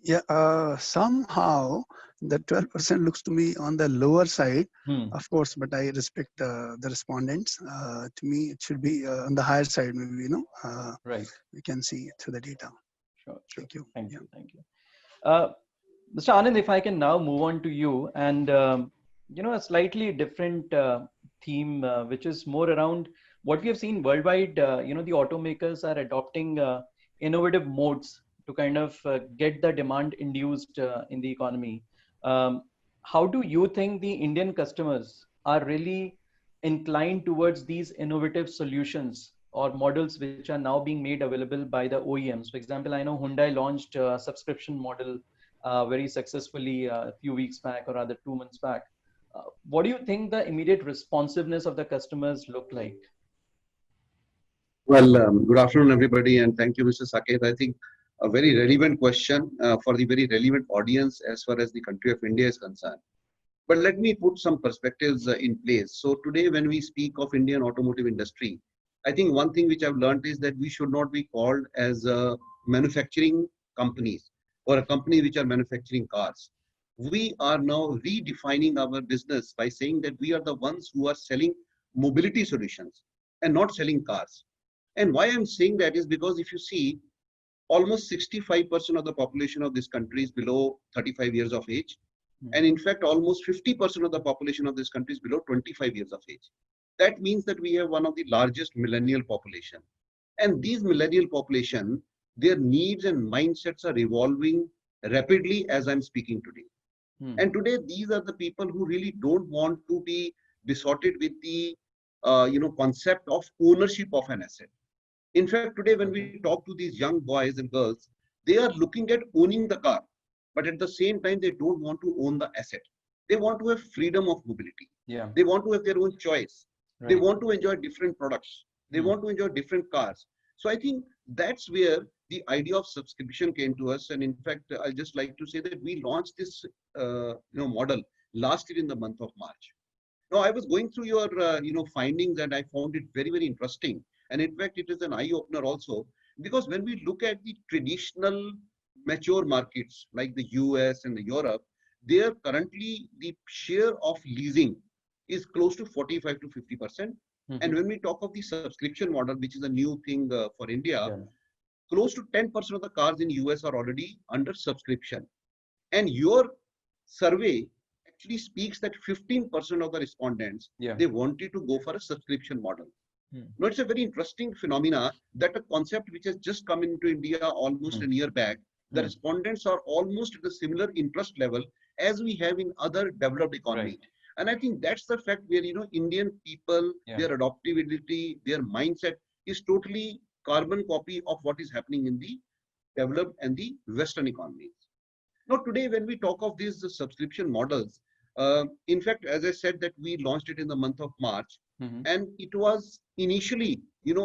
Yeah, somehow the 12% looks to me on the lower side, of course, but I respect the respondents. To me, it should be on the higher side, maybe, Right. We can see through the data. Sure. Thank you. Thank you. Mr. Anand, if I can now move on to you, and a slightly different theme, which is more around what we have seen worldwide. The automakers are adopting innovative modes to kind of get the demand induced in the economy. How do you think the Indian customers are really inclined towards these innovative solutions or models which are now being made available by the OEMs? For example, I know Hyundai launched a subscription model very successfully a few weeks back, or rather 2 months back. What do you think the immediate responsiveness of the customers look like? Well, good afternoon, everybody, and thank you, Mr. Saket. I think a very relevant question for the very relevant audience as far as the country of India is concerned. But let me put some perspectives in place. So today, when we speak of Indian automotive industry, I think one thing which I've learned is that we should not be called as manufacturing companies or a company which are manufacturing cars. We are now redefining our business by saying that we are the ones who are selling mobility solutions and not selling cars. And why I'm saying that is because if you see, almost 65% of the population of this country is below 35 years of age. And in fact, almost 50% of the population of this country is below 25 years of age. That means that we have one of the largest millennial population. And these millennial population, their needs and mindsets are evolving rapidly as I'm speaking today. And today, these are the people who really don't want to be besotted with the concept of ownership of an asset. In fact, today, when we talk to these young boys and girls, they are looking at owning the car, but at the same time, they don't want to own the asset. They want to have freedom of mobility. Yeah. They want to have their own choice. Right. They want to enjoy different products. They want to enjoy different cars. So I think that's where the idea of subscription came to us. And in fact, I'd just like to say that we launched this model last year in the month of March. Now, I was going through your findings, and I found it very, very interesting. And in fact, it is an eye-opener also, because when we look at the traditional mature markets like the US and the Europe, there currently the share of leasing is close to 45 to 50%. And when we talk of the subscription model, which is a new thing for India, close to 10% of the cars in US are already under subscription. And your survey actually speaks that 15% of the respondents, they wanted to go for a subscription model. Now, it's a very interesting phenomena that a concept which has just come into India almost a year back, the respondents are almost at a similar interest level as we have in other developed economies. Right. And I think that's the fact where, Indian people, their adaptability, their mindset is totally carbon copy of what is happening in the developed and the Western economies. Now, today, when we talk of these subscription models, in fact, as I said, that we launched it in the month of March, and it was initially,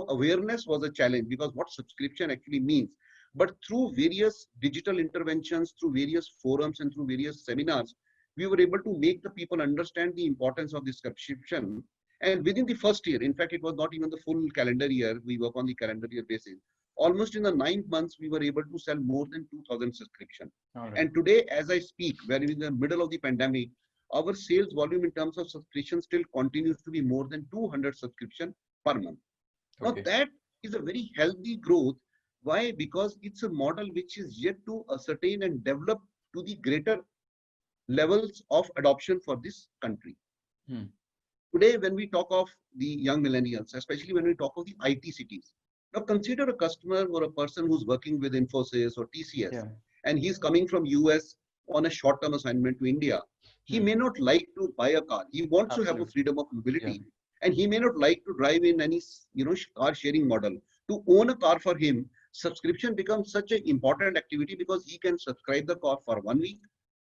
awareness was a challenge because what subscription actually means. But through various digital interventions, through various forums and through various seminars, we were able to make the people understand the importance of this subscription. And within the first year, in fact, it was not even the full calendar year, we work on the calendar year basis. Almost in the 9 months, we were able to sell more than 2,000 subscriptions. Right. And today, as I speak, we're in the middle of the pandemic, our sales volume in terms of subscription still continues to be more than 200 subscriptions per month. Okay. Now, that is a very healthy growth. Why? Because it's a model which is yet to ascertain and develop to the greater levels of adoption for this country. Today, when we talk of the young millennials, especially when we talk of the IT cities, now consider a customer or a person who's working with Infosys or TCS, and he's coming from US on a short-term assignment to India. He may not like to buy a car. He wants to have a freedom of mobility, and he may not like to drive in any car sharing model. To own a car for him, subscription becomes such an important activity because he can subscribe the car for 1 week,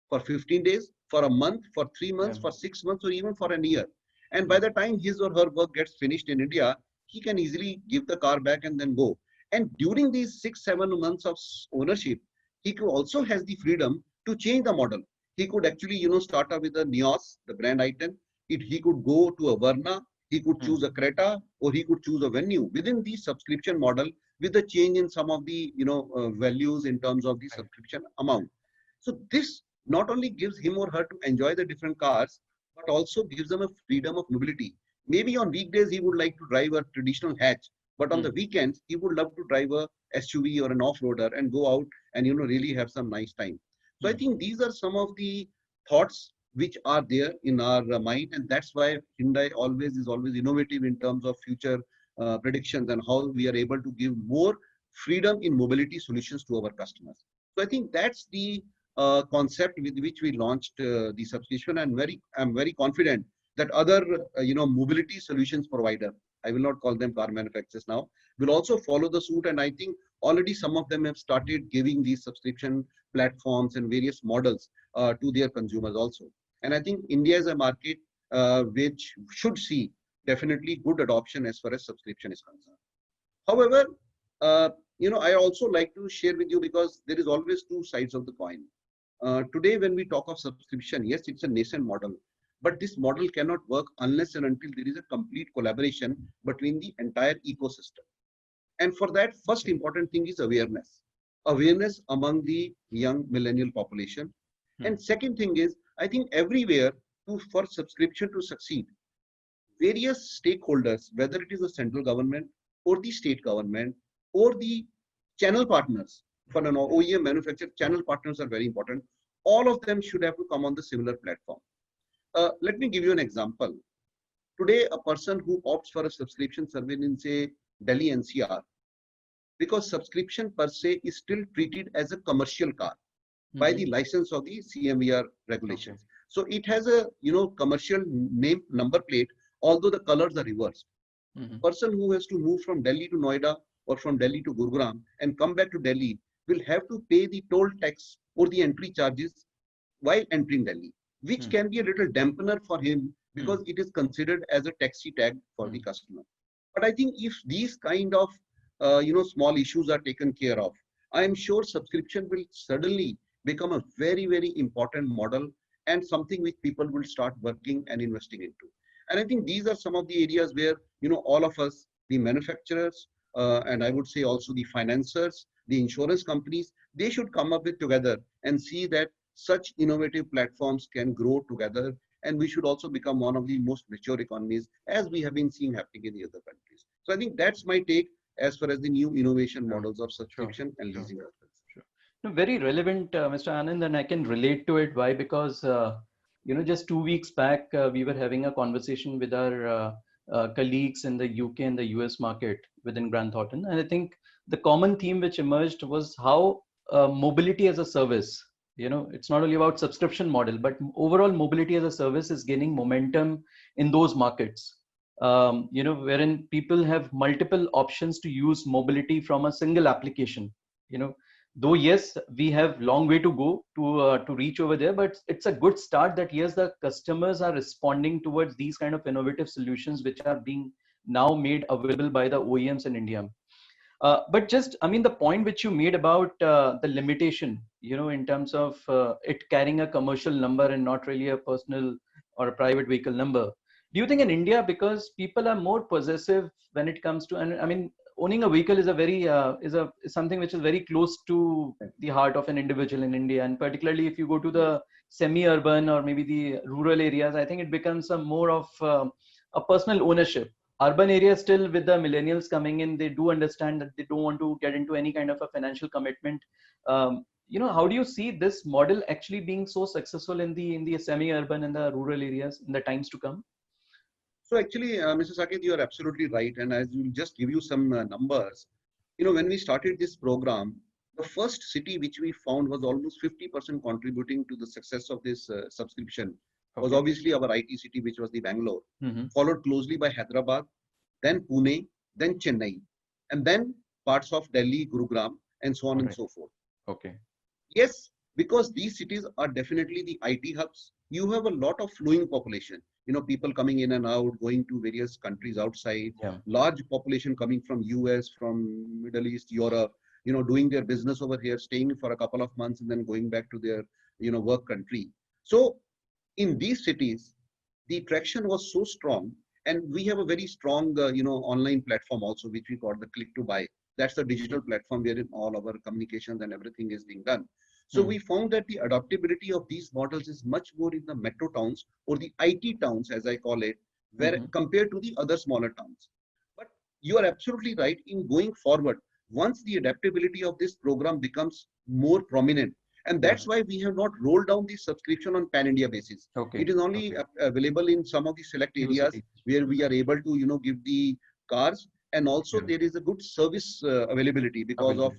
for 15 days, for a month, for 3 months, for 6 months, or even for a year. And by the time his or her work gets finished in India, he can easily give the car back and then go. And during these 6-7 months of ownership, he could also has the freedom to change the model. He could actually, start up with a Nios, the brand item. He could go to a Verna, he could choose a Creta, or he could choose a Venue within the subscription model with the change in some of the, values in terms of the subscription amount. So this not only gives him or her to enjoy the different cars, but also gives them a freedom of mobility. Maybe on weekdays, he would like to drive a traditional hatch, but on the weekends, he would love to drive a SUV or an off-roader and go out and, really have some nice time. So I think these are some of the thoughts which are there in our mind. And that's why Hyundai is always innovative in terms of future predictions and how we are able to give more freedom in mobility solutions to our customers. So I think that's the concept with which we launched the subscription. And I'm very confident that other, mobility solutions provider, I will not call them car manufacturers now, will also follow the suit. And I think already some of them have started giving these subscription platforms and various models to their consumers also. And I think India is a market which should see definitely good adoption as far as subscription is concerned. However, I also like to share with you, because there is always two sides of the coin. Today, when we talk of subscription, yes, it's a nascent model, but this model cannot work unless and until there is a complete collaboration between the entire ecosystem. And for that, first important thing is awareness among the young millennial population. And second thing is, I think everywhere for subscription to succeed, various stakeholders, whether it is the central government or the state government or the channel partners, for an OEM manufacturer, channel partners are very important. All of them should have to come on the similar platform. Let me give you an example. Today, a person who opts for a subscription service in, say, Delhi NCR, because subscription per se is still treated as a commercial car by the license of the CMVR regulations. So it has a commercial name number plate, although the colors are reversed. Person who has to move from Delhi to Noida or from Delhi to Gurugram and come back to Delhi will have to pay the toll tax or the entry charges while entering Delhi, which can be a little dampener for him, because it is considered as a taxi tag for the customer. But I think if these kind of small issues are taken care of, I am sure subscription will suddenly become a very, very important model and something which people will start working and investing into. And I think these are some of the areas where, all of us, the manufacturers, and I would say also the financiers, the insurance companies, they should come up with together and see that such innovative platforms can grow together. And we should also become one of the most mature economies, as we have been seeing happening in the other countries. So I think that's my take as far as the new innovation models of subscription and leasing are concerned. No, very relevant, Mr. Anand, and I can relate to it. Why? Because, just 2 weeks back, we were having a conversation with our colleagues in the UK and the US market within Grant Thornton. And I think the common theme which emerged was how mobility as a service, it's not only about subscription model, but overall mobility as a service is gaining momentum in those markets. Wherein people have multiple options to use mobility from a single application. Though yes, we have long way to go to reach over there, but it's a good start that yes, the customers are responding towards these kind of innovative solutions which are being now made available by the OEMs in India. But the point which you made about the limitation, in terms of it carrying a commercial number and not really a personal or a private vehicle number. Do you think in India, because people are more possessive when it comes to, and owning a vehicle is a very is something which is very close to the heart of an individual in India, and particularly if you go to the semi-urban or maybe the rural areas, I think it becomes a more of a personal ownership. Urban areas still, with the millennials coming in, they do understand that they don't want to get into any kind of a financial commitment. How do you see this model actually being so successful in the semi-urban and the rural areas in the times to come? So actually, Mr. Saket, you are absolutely right. And as we'll just give you some numbers, when we started this program, the first city which we found was almost 50% contributing to the success of this subscription was obviously our IT city, which was the Bangalore, followed closely by Hyderabad, then Pune, then Chennai, and then parts of Delhi, Gurugram, and so on and so forth. Okay. Yes, because these cities are definitely the IT hubs. You have a lot of flowing population, people coming in and out, going to various countries outside, large population coming from US, from Middle East, Europe, doing their business over here, staying for a couple of months and then going back to their, work country. So in these cities, the traction was so strong, and we have a very strong, online platform also, which we call the Click to Buy. That's the digital platform wherein all our communications and everything is being done. So we found that the adaptability of these models is much more in the metro towns, or the IT towns, as I call it, where compared to the other smaller towns. But you are absolutely right in going forward. Once the adaptability of this program becomes more prominent, and that's why we have not rolled down the subscription on pan-India basis. It is only available in some of the select areas where we are able to, give the cars. And also there is a good service availability because of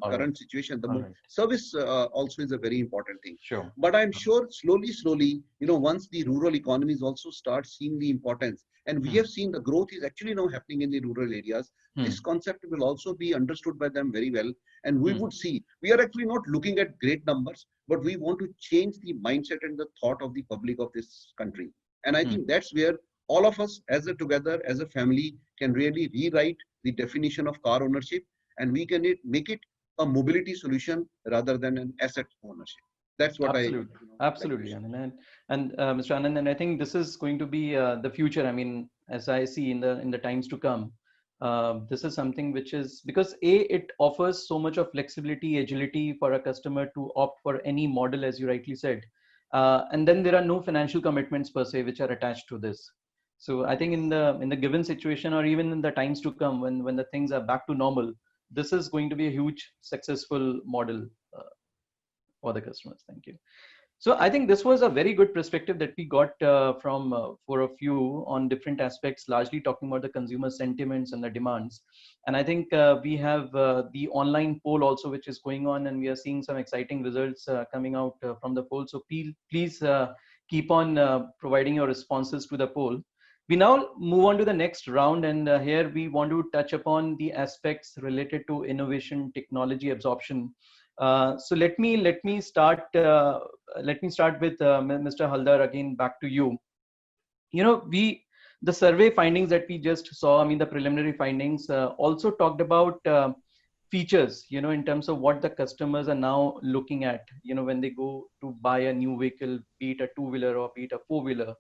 current situation. The service also is a very important thing. But I'm sure slowly, once the rural economies also start seeing the importance, and we have seen the growth is actually now happening in the rural areas, this concept will also be understood by them very well. And we would see, we are actually not looking at great numbers, but we want to change the mindset and the thought of the public of this country. And I think that's where all of us together as a family can really rewrite the definition of car ownership, and we can make it a mobility solution rather than an asset ownership. That's what absolutely. And Mr. Anand, and I think this is going to be the future. I mean, as I see in the times to come, this is something which is, because it offers so much of flexibility, agility for a customer to opt for any model, as you rightly said. And then there are no financial commitments per se which are attached to this. So I think in the given situation, or even in the times to come, when the things are back to normal, this is going to be a huge successful model for the customers. Thank you. So I think this was a very good perspective that we got for a few on different aspects, largely talking about the consumer sentiments and the demands. And I think we have the online poll also, which is going on, and we are seeing some exciting results coming out from the poll. So please keep on providing your responses to the poll. We now move on to the next round, and here we want to touch upon the aspects related to innovation, technology absorption. So let me start with Mr. Haldar, again back to you. The survey findings that we just saw, I mean the preliminary findings, also talked about features, in terms of what the customers are now looking at, when they go to buy a new vehicle, be it a two-wheeler or be it a four-wheeler.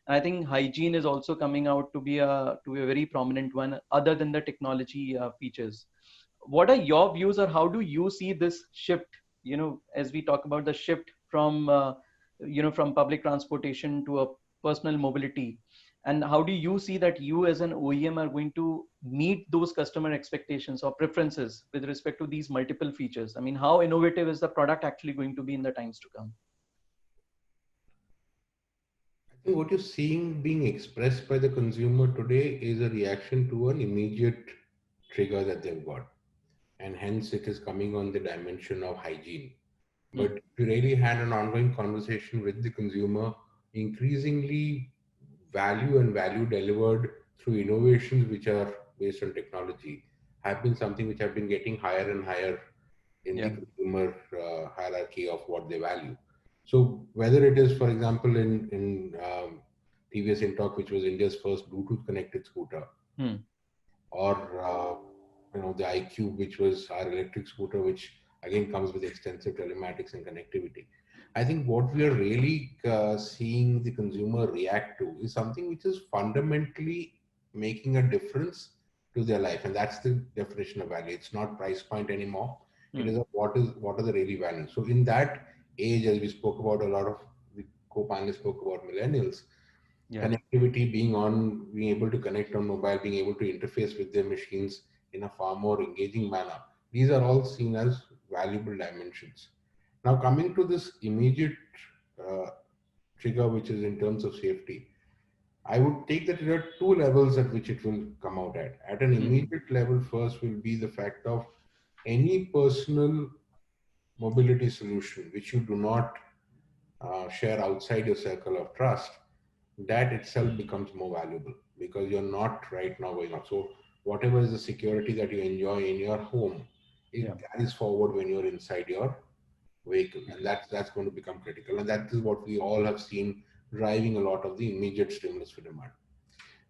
I think hygiene is also coming out to be a very prominent one, other than the technology features. What are your views, or how do you see this shift, as we talk about the shift from, from public transportation to a personal mobility? And how do you see that you as an OEM are going to meet those customer expectations or preferences with respect to these multiple features? I mean, how innovative is the product actually going to be in the times to come? I think what you're seeing being expressed by the consumer today is a reaction to an immediate trigger that they've got. And hence it is coming on the dimension of hygiene. But if you really had an ongoing conversation with the consumer, increasingly value delivered through innovations which are based on technology have been something which have been getting higher and higher in the consumer hierarchy of what they value. So whether it is, for example, in TVS INTORQ, which was India's first Bluetooth connected scooter, or the iQube, which was our electric scooter, which again comes with extensive telematics and connectivity. I think what we are really seeing the consumer react to is something which is fundamentally making a difference to their life, and that's the definition of value. It's not price point anymore. It is what are the really values. So in that age, as we spoke about, a lot of the co-panelists spoke about millennials, connectivity being able to connect on mobile, being able to interface with their machines in a far more engaging manner. These are all seen as valuable dimensions. Now coming to this immediate trigger, which is in terms of safety, I would take that there are two levels at which it will come out at. At an immediate level, first will be the fact of any personal mobility solution which you do not share outside your circle of trust, that itself becomes more valuable because you're not right now going out. So whatever is the security that you enjoy in your home, it carries forward when you're inside your vehicle, and that's going to become critical, and that is what we all have seen driving a lot of the immediate stimulus for demand.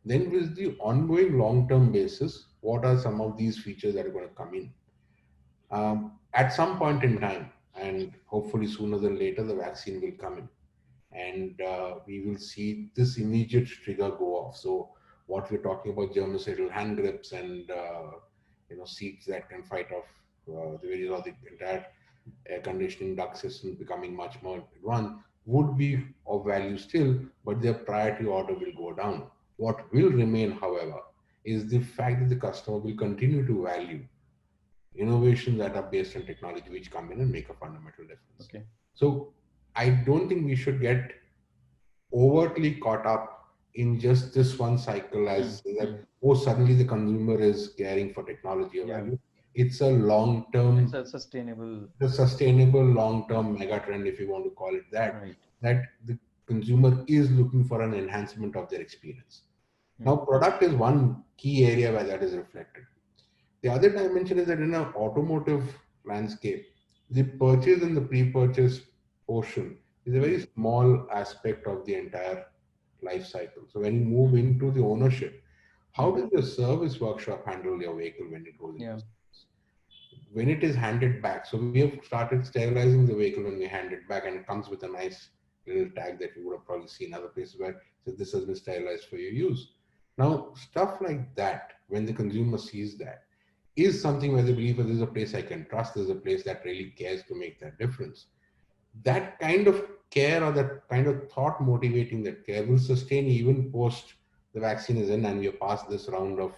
Then with the ongoing long-term basis, what are some of these features that are going to come in? At some point in time, and hopefully sooner than later, the vaccine will come in, and we will see this immediate trigger go off. So what we're talking about, germicidal hand grips and seats that can fight off the various or the entire air conditioning duct system becoming much more advanced would be of value still, but their priority order will go down. What will remain, however, is the fact that the customer will continue to value innovations that are based on technology, which come in and make a fundamental difference. Okay. So I don't think we should get overtly caught up in just this one cycle as that, oh, suddenly the consumer is caring for technology or value. It's a long-term, it's a sustainable long-term mega trend, if you want to call it that, that the consumer is looking for an enhancement of their experience. Now, product is one key area where that is reflected. The other dimension is that in an automotive landscape, the purchase and the pre-purchase portion is a very small aspect of the entire life cycle. So when you move into the ownership, how does the service workshop handle your vehicle when it goes into service? When it is handed back? So we have started sterilizing the vehicle when we hand it back, and it comes with a nice little tag that you would have probably seen other places where says this has been sterilized for your use. Now, stuff like that, when the consumer sees that, is something where they believe that there's a place I can trust, there's a place that really cares to make that difference. That kind of care or that kind of thought motivating that care will sustain even post the vaccine is in and we are past this round of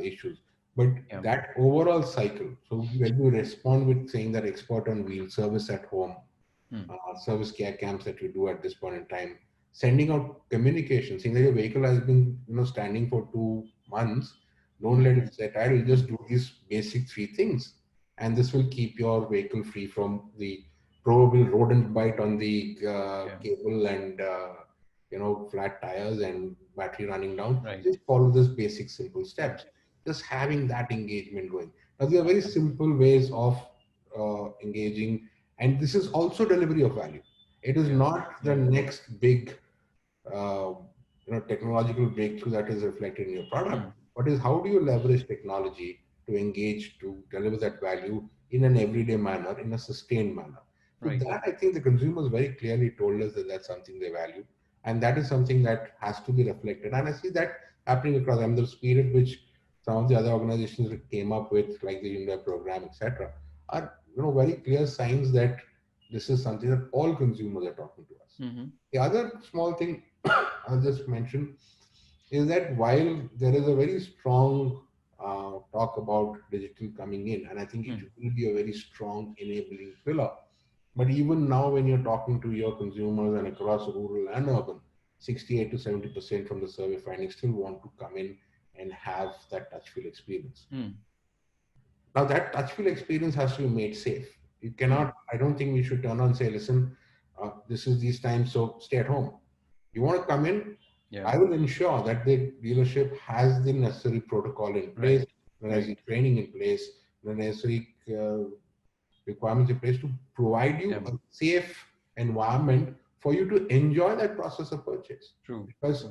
issues. But that overall cycle, so when you respond with saying that expert on wheels, service at home, service care camps that you do at this point in time, sending out communication, saying that your vehicle has been standing for 2 months, don't let it sit idle, just do these basic 3 things. And this will keep your vehicle free from the probable rodent bite on the cable and flat tires and battery running down. Just follow this basic simple steps. Just having that engagement going. Now, there are very simple ways of engaging, and this is also delivery of value. It is not the next big technological breakthrough that is reflected in your product, but is how do you leverage technology to engage, to deliver that value in an everyday manner, in a sustained manner. So that, I think the consumers very clearly told us that that's something they value, and that is something that has to be reflected. And I see that happening across. And the spirit which some of the other organizations came up with, like the Hyundai program, etc., are very clear signs that this is something that all consumers are talking to us. The other small thing I'll just mention is that while there is a very strong talk about digital coming in, and I think it will be a very strong enabling pillar, but even now when you're talking to your consumers and across rural and urban, 68 to 70% from the survey findings still want to come in and have that touch feel experience. Now that touch feel experience has to be made safe. You cannot, I don't think we should turn on and say, listen, this is these times, so stay at home. You want to come in, I will ensure that the dealership has the necessary protocol in place, the necessary training in place, the necessary requirements in place to provide you a safe environment for you to enjoy that process of purchase. Because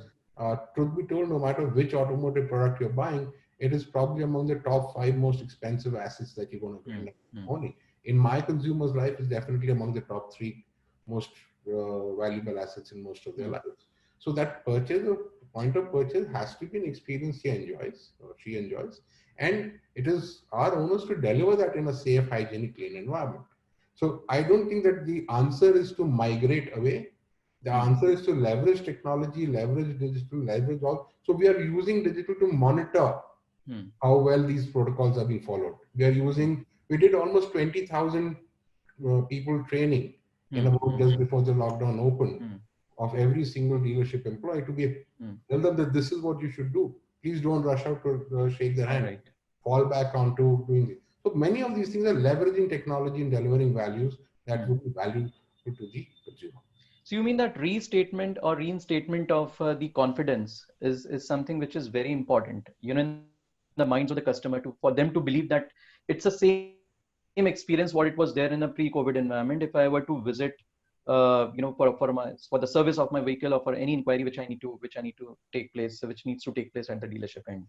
truth be told, no matter which automotive product you're buying, it is probably among the top 5 most expensive assets that you're going to end up owning. In my consumer's life, it's definitely among the top 3 most valuable assets in most of their lives. So that purchase, or point of purchase, has to be an experience he enjoys or she enjoys, and it is our owners to deliver that in a safe, hygienic, clean environment. So I don't think that the answer is to migrate away. The answer is to leverage technology, leverage digital, leverage all. So we are using digital to monitor how well these protocols are being followed. We did almost 20,000 people training in about just before the lockdown opened of every single dealership employee to be tell them that this is what you should do. Please don't rush out to shake their hand. Fall back onto doing it. So many of these things are leveraging technology and delivering values that would be valuable to the consumer. So you mean that restatement or reinstatement of the confidence is something which is very important, in the minds of the customer, for them to believe that it's a safe same experience what it was there in a pre-COVID environment if I were to visit, for the service of my vehicle or for any inquiry which I need to take place, which needs to take place at the dealership end.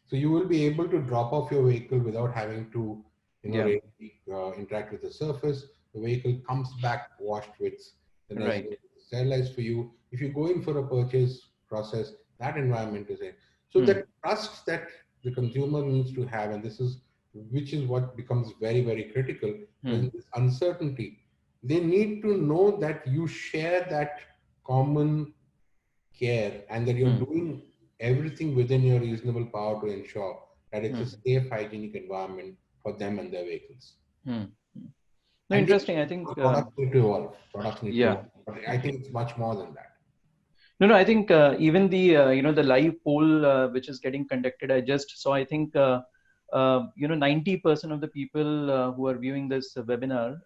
So you will be able to drop off your vehicle without having to, really, interact with the surface. The vehicle comes back washed with sterilized for you. If you go in for a purchase process, that environment is it. So the trust that the consumer needs to have, and which is what becomes very, very critical in this uncertainty. They need to know that you share that common care and that you're doing everything within your reasonable power to ensure that it's a safe, hygienic environment for them and their vehicles. No, interesting. I think products need to evolve. But I think it's much more than that. No, I think even the live poll which is getting conducted, I just saw. I think 90% of the people who are viewing this webinar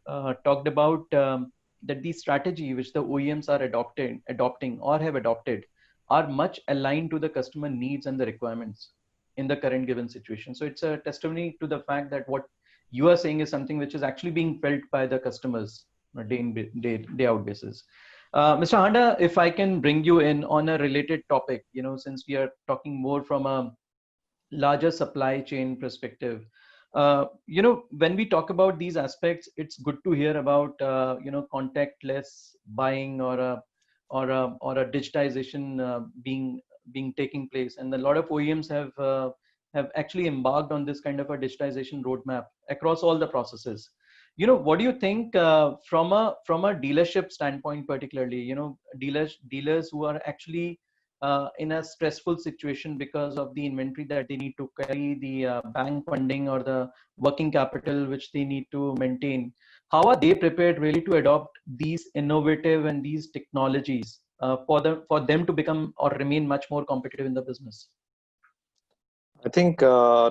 talked about that the strategy which the OEMs are adopting or have adopted are much aligned to the customer needs and the requirements in the current given situation. So it's a testimony to the fact that what you are saying is something which is actually being felt by the customers on a day out basis. Mr. Handa, if I can bring you in on a related topic, since we are talking more from a larger supply chain perspective, when we talk about these aspects, it's good to hear about contactless buying or a digitization being taking place, and a lot of OEMs have actually embarked on this kind of a digitization roadmap across all the processes. What do you think from a dealership standpoint, particularly, dealers who are actually in a stressful situation because of the inventory that they need to carry, the bank funding or the working capital which they need to maintain? How are they prepared really to adopt these innovative and these technologies for them to become or remain much more competitive in the business? I think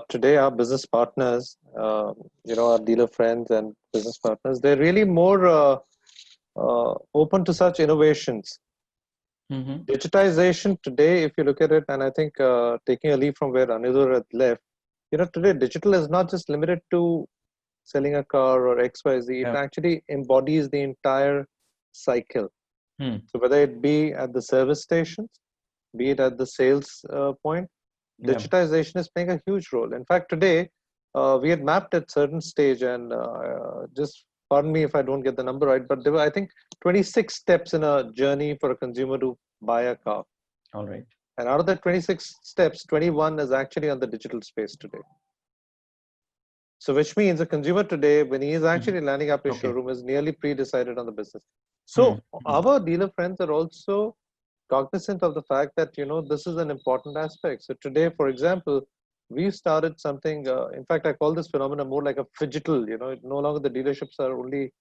today our business partners, our dealer friends and business partners, they're really more open to such innovations. Digitization today, if you look at it, and I think taking a leaf from where Anirudh had left, today digital is not just limited to selling a car or XYZ. It actually embodies the entire cycle. So whether it be at the service stations, be it at the sales point, digitization is playing a huge role. In fact, today we had mapped at certain stage, and just pardon me if I don't get the number right, but there were, I think, 26 steps in a journey for a consumer to buy a car. All right. And out of the 26 steps, 21 is actually on the digital space today. So which means a consumer today, when he is actually landing up his showroom, is nearly pre-decided on the business. So our dealer friends are also cognizant of the fact that, this is an important aspect. So today, for example, we started something, in fact, I call this phenomenon more like a phygital, no longer the dealerships are only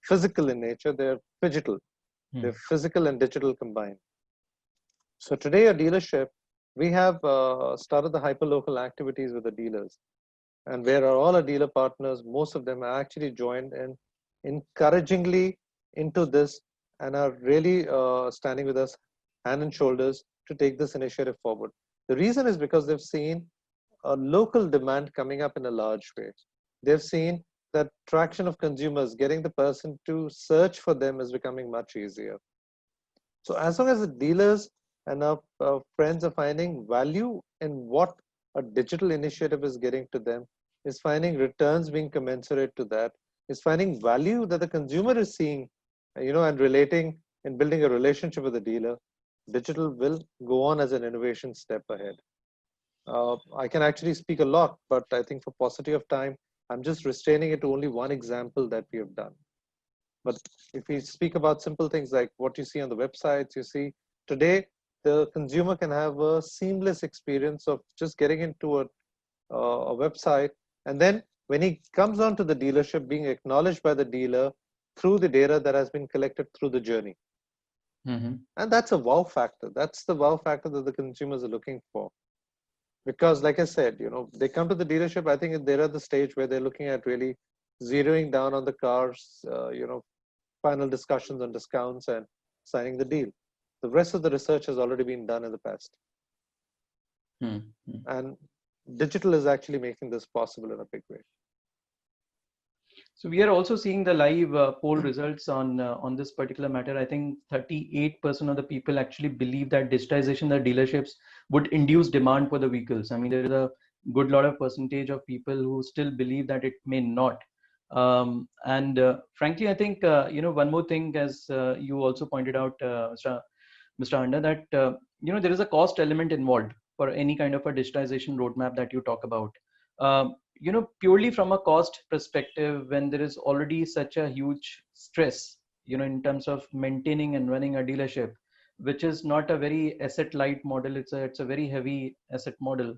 physical in nature, they're phygital. They're physical and digital combined. So today a dealership, we have started the hyperlocal activities with the dealers. And where are all our dealer partners, most of them are actually joined and encouragingly into this and are really standing with us hand and shoulders to take this initiative forward. The reason is because they've seen a local demand coming up in a large way. They've seen that traction of consumers, getting the person to search for them is becoming much easier. So as long as the dealers and our friends are finding value in what a digital initiative is getting to them, is finding returns being commensurate to that, is finding value that the consumer is seeing, and relating and building a relationship with the dealer, digital will go on as an innovation step ahead. I can actually speak a lot, but I think for paucity of time, I'm just restraining it to only one example that we have done. But if we speak about simple things like what you see on the websites, you see today, the consumer can have a seamless experience of just getting into a website. And then when he comes on to the dealership, being acknowledged by the dealer through the data that has been collected through the journey. And that's a wow factor. That's the wow factor that the consumers are looking for. Because like I said, they come to the dealership, I think they're at the stage where they're looking at really zeroing down on the cars, final discussions on discounts and signing the deal. The rest of the research has already been done in the past. And digital is actually making this possible in a big way. So we are also seeing the live poll results on this particular matter. I think 38% of the people actually believe that digitization of the dealerships would induce demand for the vehicles. I mean, there is a good lot of percentage of people who still believe that it may not. And frankly, I think one more thing, as you also pointed out, Mr. Handa, that there is a cost element involved for any kind of a digitization roadmap that you talk about. Purely from a cost perspective, when there is already such a huge stress, in terms of maintaining and running a dealership, which is not a very asset light model, it's a very heavy asset model.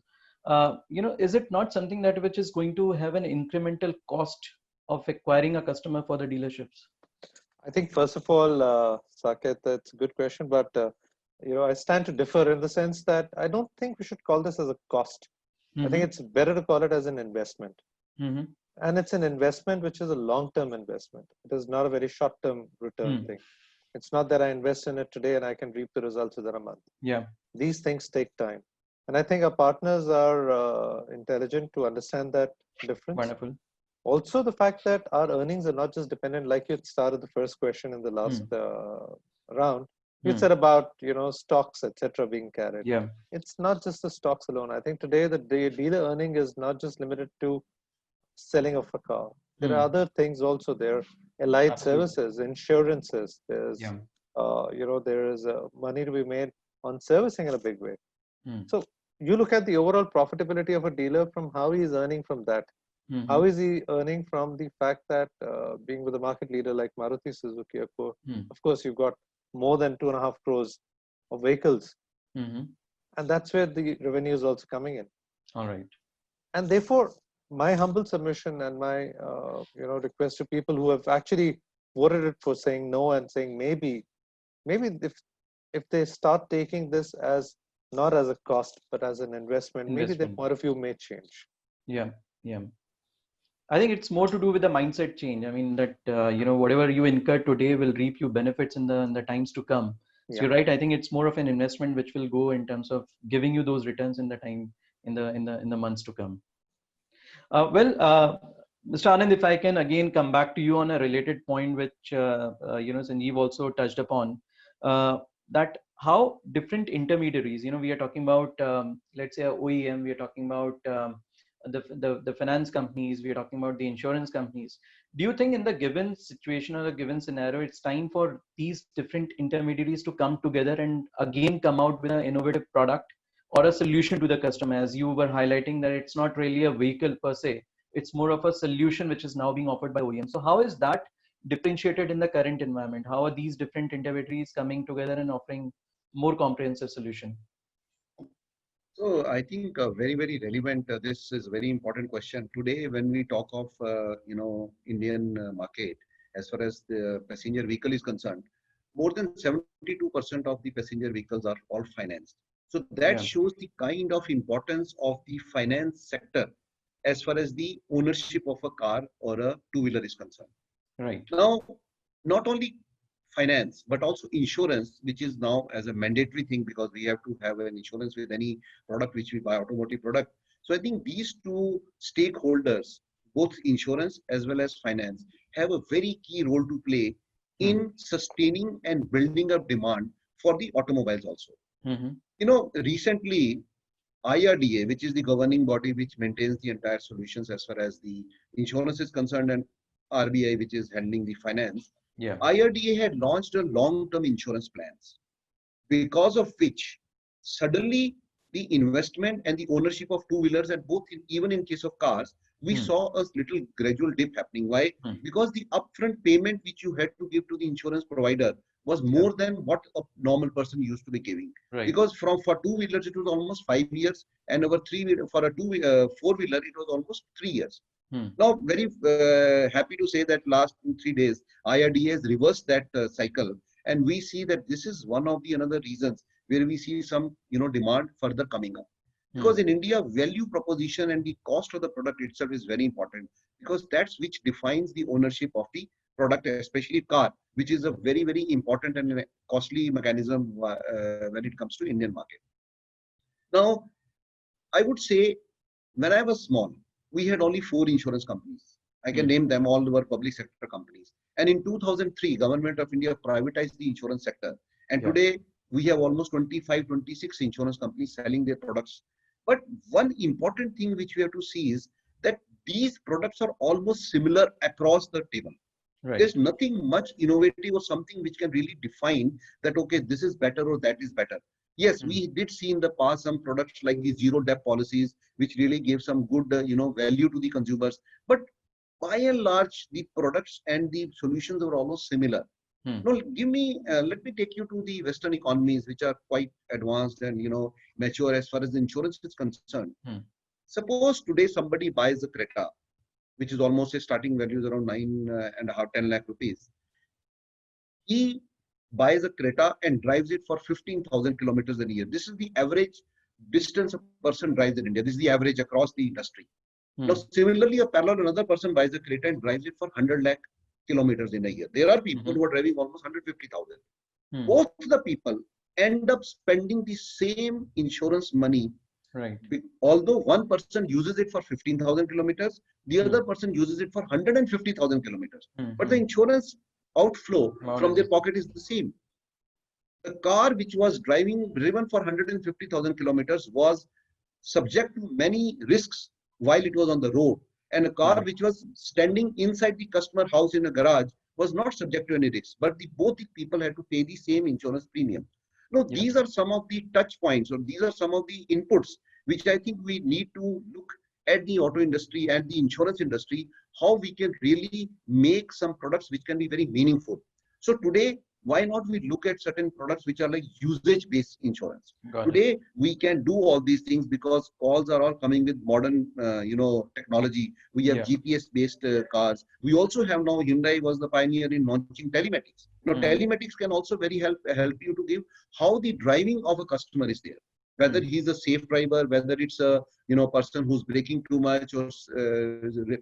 Is it not something that which is going to have an incremental cost of acquiring a customer for the dealerships? I think first of all, Saket, that's a good question, but I stand to differ in the sense that I don't think we should call this as a cost. I think it's better to call it as an investment. And it's an investment which is a long-term investment. It is not a very short-term return thing. It's not that I invest in it today and I can reap the results within a month. Yeah. These things take time. And I think our partners are intelligent to understand that difference. Wonderful. Also, the fact that our earnings are not just dependent, like you started the first question in the last round, you said about stocks, etc., being carried. Yeah, it's not just the stocks alone. I think today the dealer earning is not just limited to selling of a car. There are other things also there: allied services, insurances. There's there is money to be made on servicing in a big way. So you look at the overall profitability of a dealer from how he is earning from that. How is he earning from the fact that being with a market leader like Maruti Suzuki, of course, you've got more than 2.5 crores of vehicles. And that's where the revenue is also coming in. All right. And therefore, my humble submission and my request to people who have actually voted it for saying no and saying maybe if they start taking this as not as a cost but as an investment, maybe their point of view may change. Yeah. I think it's more to do with the mindset change. I mean that whatever you incur today will reap you benefits in the times to come. So you're right. I think it's more of an investment which will go in terms of giving you those returns in the time in the months to come. Mr. Anand, if I can again come back to you on a related point, which Sanjeev also touched upon, that how different intermediaries. We are talking about let's say a OEM. We are talking about the finance companies, we are talking about the insurance companies. Do you think in the given situation or the given scenario, it's time for these different intermediaries to come together and again come out with an innovative product or a solution to the customer? As you were highlighting that it's not really a vehicle per se, it's more of a solution which is now being offered by OEM. So how is that differentiated in the current environment? How are these different intermediaries coming together and offering more comprehensive solution? So I think very, very relevant. This is a very important question today when we talk of Indian market as far as the passenger vehicle is concerned. More than 72% of the passenger vehicles are all financed. So that shows the kind of importance of the finance sector as far as the ownership of a car or a two-wheeler is concerned. Right. Now, not only finance, but also insurance, which is now as a mandatory thing because we have to have an insurance with any product which we buy, automotive product. So I think these two stakeholders, both insurance as well as finance, have a very key role to play in sustaining and building up demand for the automobiles also. Recently, IRDA, which is the governing body which maintains the entire solutions as far as the insurance is concerned, and RBI, which is handling the finance, IRDA had launched a long-term insurance plans, because of which suddenly the investment and the ownership of two-wheelers and both, even in case of cars, we saw a little gradual dip happening. Why? Because the upfront payment which you had to give to the insurance provider was more than what a normal person used to be giving. Right. Because for two-wheelers it was almost 5 years, and for a four-wheeler it was almost 3 years. Now, very happy to say that last 2-3 days, IRDA has reversed that cycle, and we see that this is one of the another reasons where we see some demand further coming up. Because in India, value proposition and the cost of the product itself is very important, because that's which defines the ownership of the product, especially car, which is a very, very important and costly mechanism when it comes to Indian market. Now, I would say when I was small, we had only 4 insurance companies. I can name them all, were public sector companies. And in 2003, Government of India privatized the insurance sector. And today we have almost 25, 26 insurance companies selling their products. But one important thing which we have to see is that these products are almost similar across the table. Right. There's nothing much innovative or something which can really define that, okay, this is better or that is better. Yes, we did see in the past some products like the zero debt policies, which really gave some good, value to the consumers. But by and large, the products and the solutions were almost similar. No, let me take you to the Western economies, which are quite advanced and, mature as far as the insurance is concerned. Suppose today somebody buys a Creta, which is almost a starting value is around 9.5, 10 lakh rupees. He buys a Creta and drives it for 15,000 kilometers a year. This is the average distance a person drives in India. This is the average across the industry. Now, similarly, another person buys a Creta and drives it for 100 lakh kilometers in a year. There are people who are driving almost 150,000. Both the people end up spending the same insurance money. Right. Although one person uses it for 15,000 kilometers, the other person uses it for 150,000 kilometers. But the insurance outflow from their pocket is the same. The car which was driven for 150,000 kilometers was subject to many risks while it was on the road. And a car which was standing inside the customer house in a garage was not subject to any risks. But both the people had to pay the same insurance premium. No, these are some of the touch points, or these are some of the inputs which I think we need to look at the auto industry and the insurance industry, how we can really make some products which can be very meaningful. So today, why not we look at certain products which are like usage-based insurance? Today, we can do all these things because calls are all coming with modern, technology. We have GPS-based cars. We also have now, Hyundai was the pioneer in launching telematics. Now, telematics can also very help you to give how the driving of a customer is there. Whether he's a safe driver, whether it's a person who's braking too much or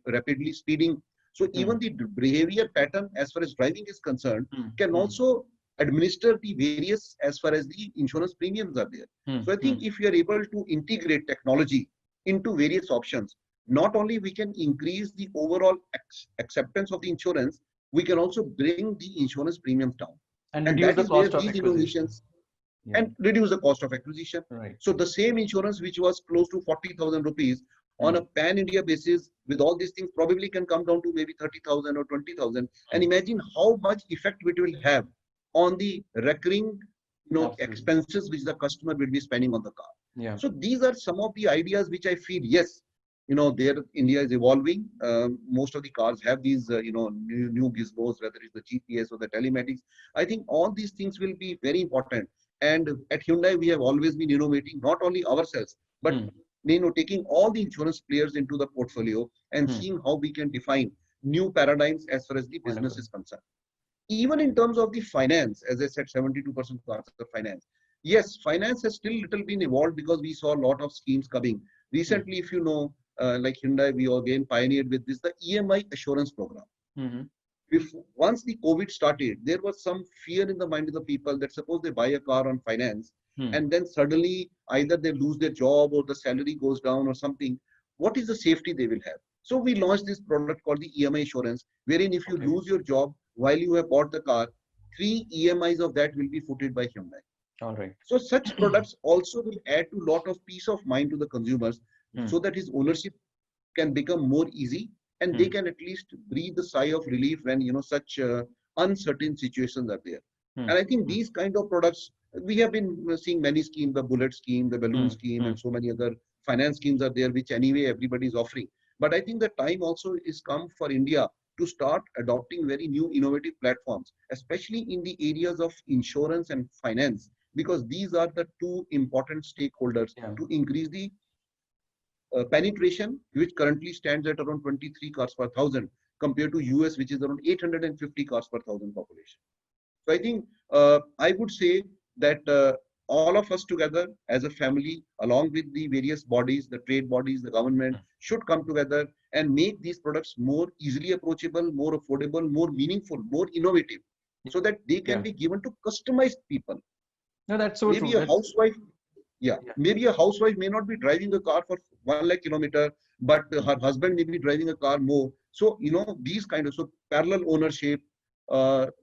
rapidly speeding. So even the behavior pattern as far as driving is concerned can also administer the various as far as the insurance premiums are there. So I think if we are able to integrate technology into various options, not only we can increase the overall acceptance of the insurance, we can also bring the insurance premiums down. And reduce the cost of acquisition. And reduce the cost of acquisition. Right. So the same insurance which was close to 40,000 rupees on a pan-India basis with all these things probably can come down to maybe 30,000 or 20,000. And imagine how much effect it will have on the recurring expenses which the customer will be spending on the car. Yeah. So these are some of the ideas which I feel, yes, India is evolving. Most of the cars have these, new gizmos, whether it's the GPS or the telematics. I think all these things will be very important. And at Hyundai, we have always been innovating, not only ourselves, but taking all the insurance players into the portfolio and seeing how we can define new paradigms as far as the business is concerned. Even in terms of the finance, as I said, 72% of the finance. Yes, finance has still little been evolved because we saw a lot of schemes coming. Recently, if you know, like Hyundai, we again pioneered with this, the EMI assurance program. Once the COVID started, there was some fear in the mind of the people that suppose they buy a car on finance and then suddenly either they lose their job or the salary goes down or something, what is the safety they will have? So we launched this product called the EMI insurance, wherein if you lose your job while you have bought the car, 3 EMIs of that will be footed by Hyundai. All right. So such products also will add to a lot of peace of mind to the consumers so that his ownership can become more easy. And they can at least breathe a sigh of relief when, such uncertain situations are there. And I think these kind of products, we have been seeing many schemes, the bullet scheme, the balloon scheme, and so many other finance schemes are there, which anyway everybody is offering. But I think the time also is come for India to start adopting very new innovative platforms, especially in the areas of insurance and finance, because these are the two important stakeholders to increase the penetration, which currently stands at around 23 cars per thousand compared to US, which is around 850 cars per thousand population. So I think I would say that all of us together as a family, along with the various bodies, the trade bodies, the government, should come together and make these products more easily approachable, more affordable, more meaningful, more innovative, so that they can be given to customized people. No, that's so maybe true. A housewife, maybe a housewife may not be driving a car for 1 lakh kilometer, but her husband may be driving a car more. So, these kind of, so parallel ownership,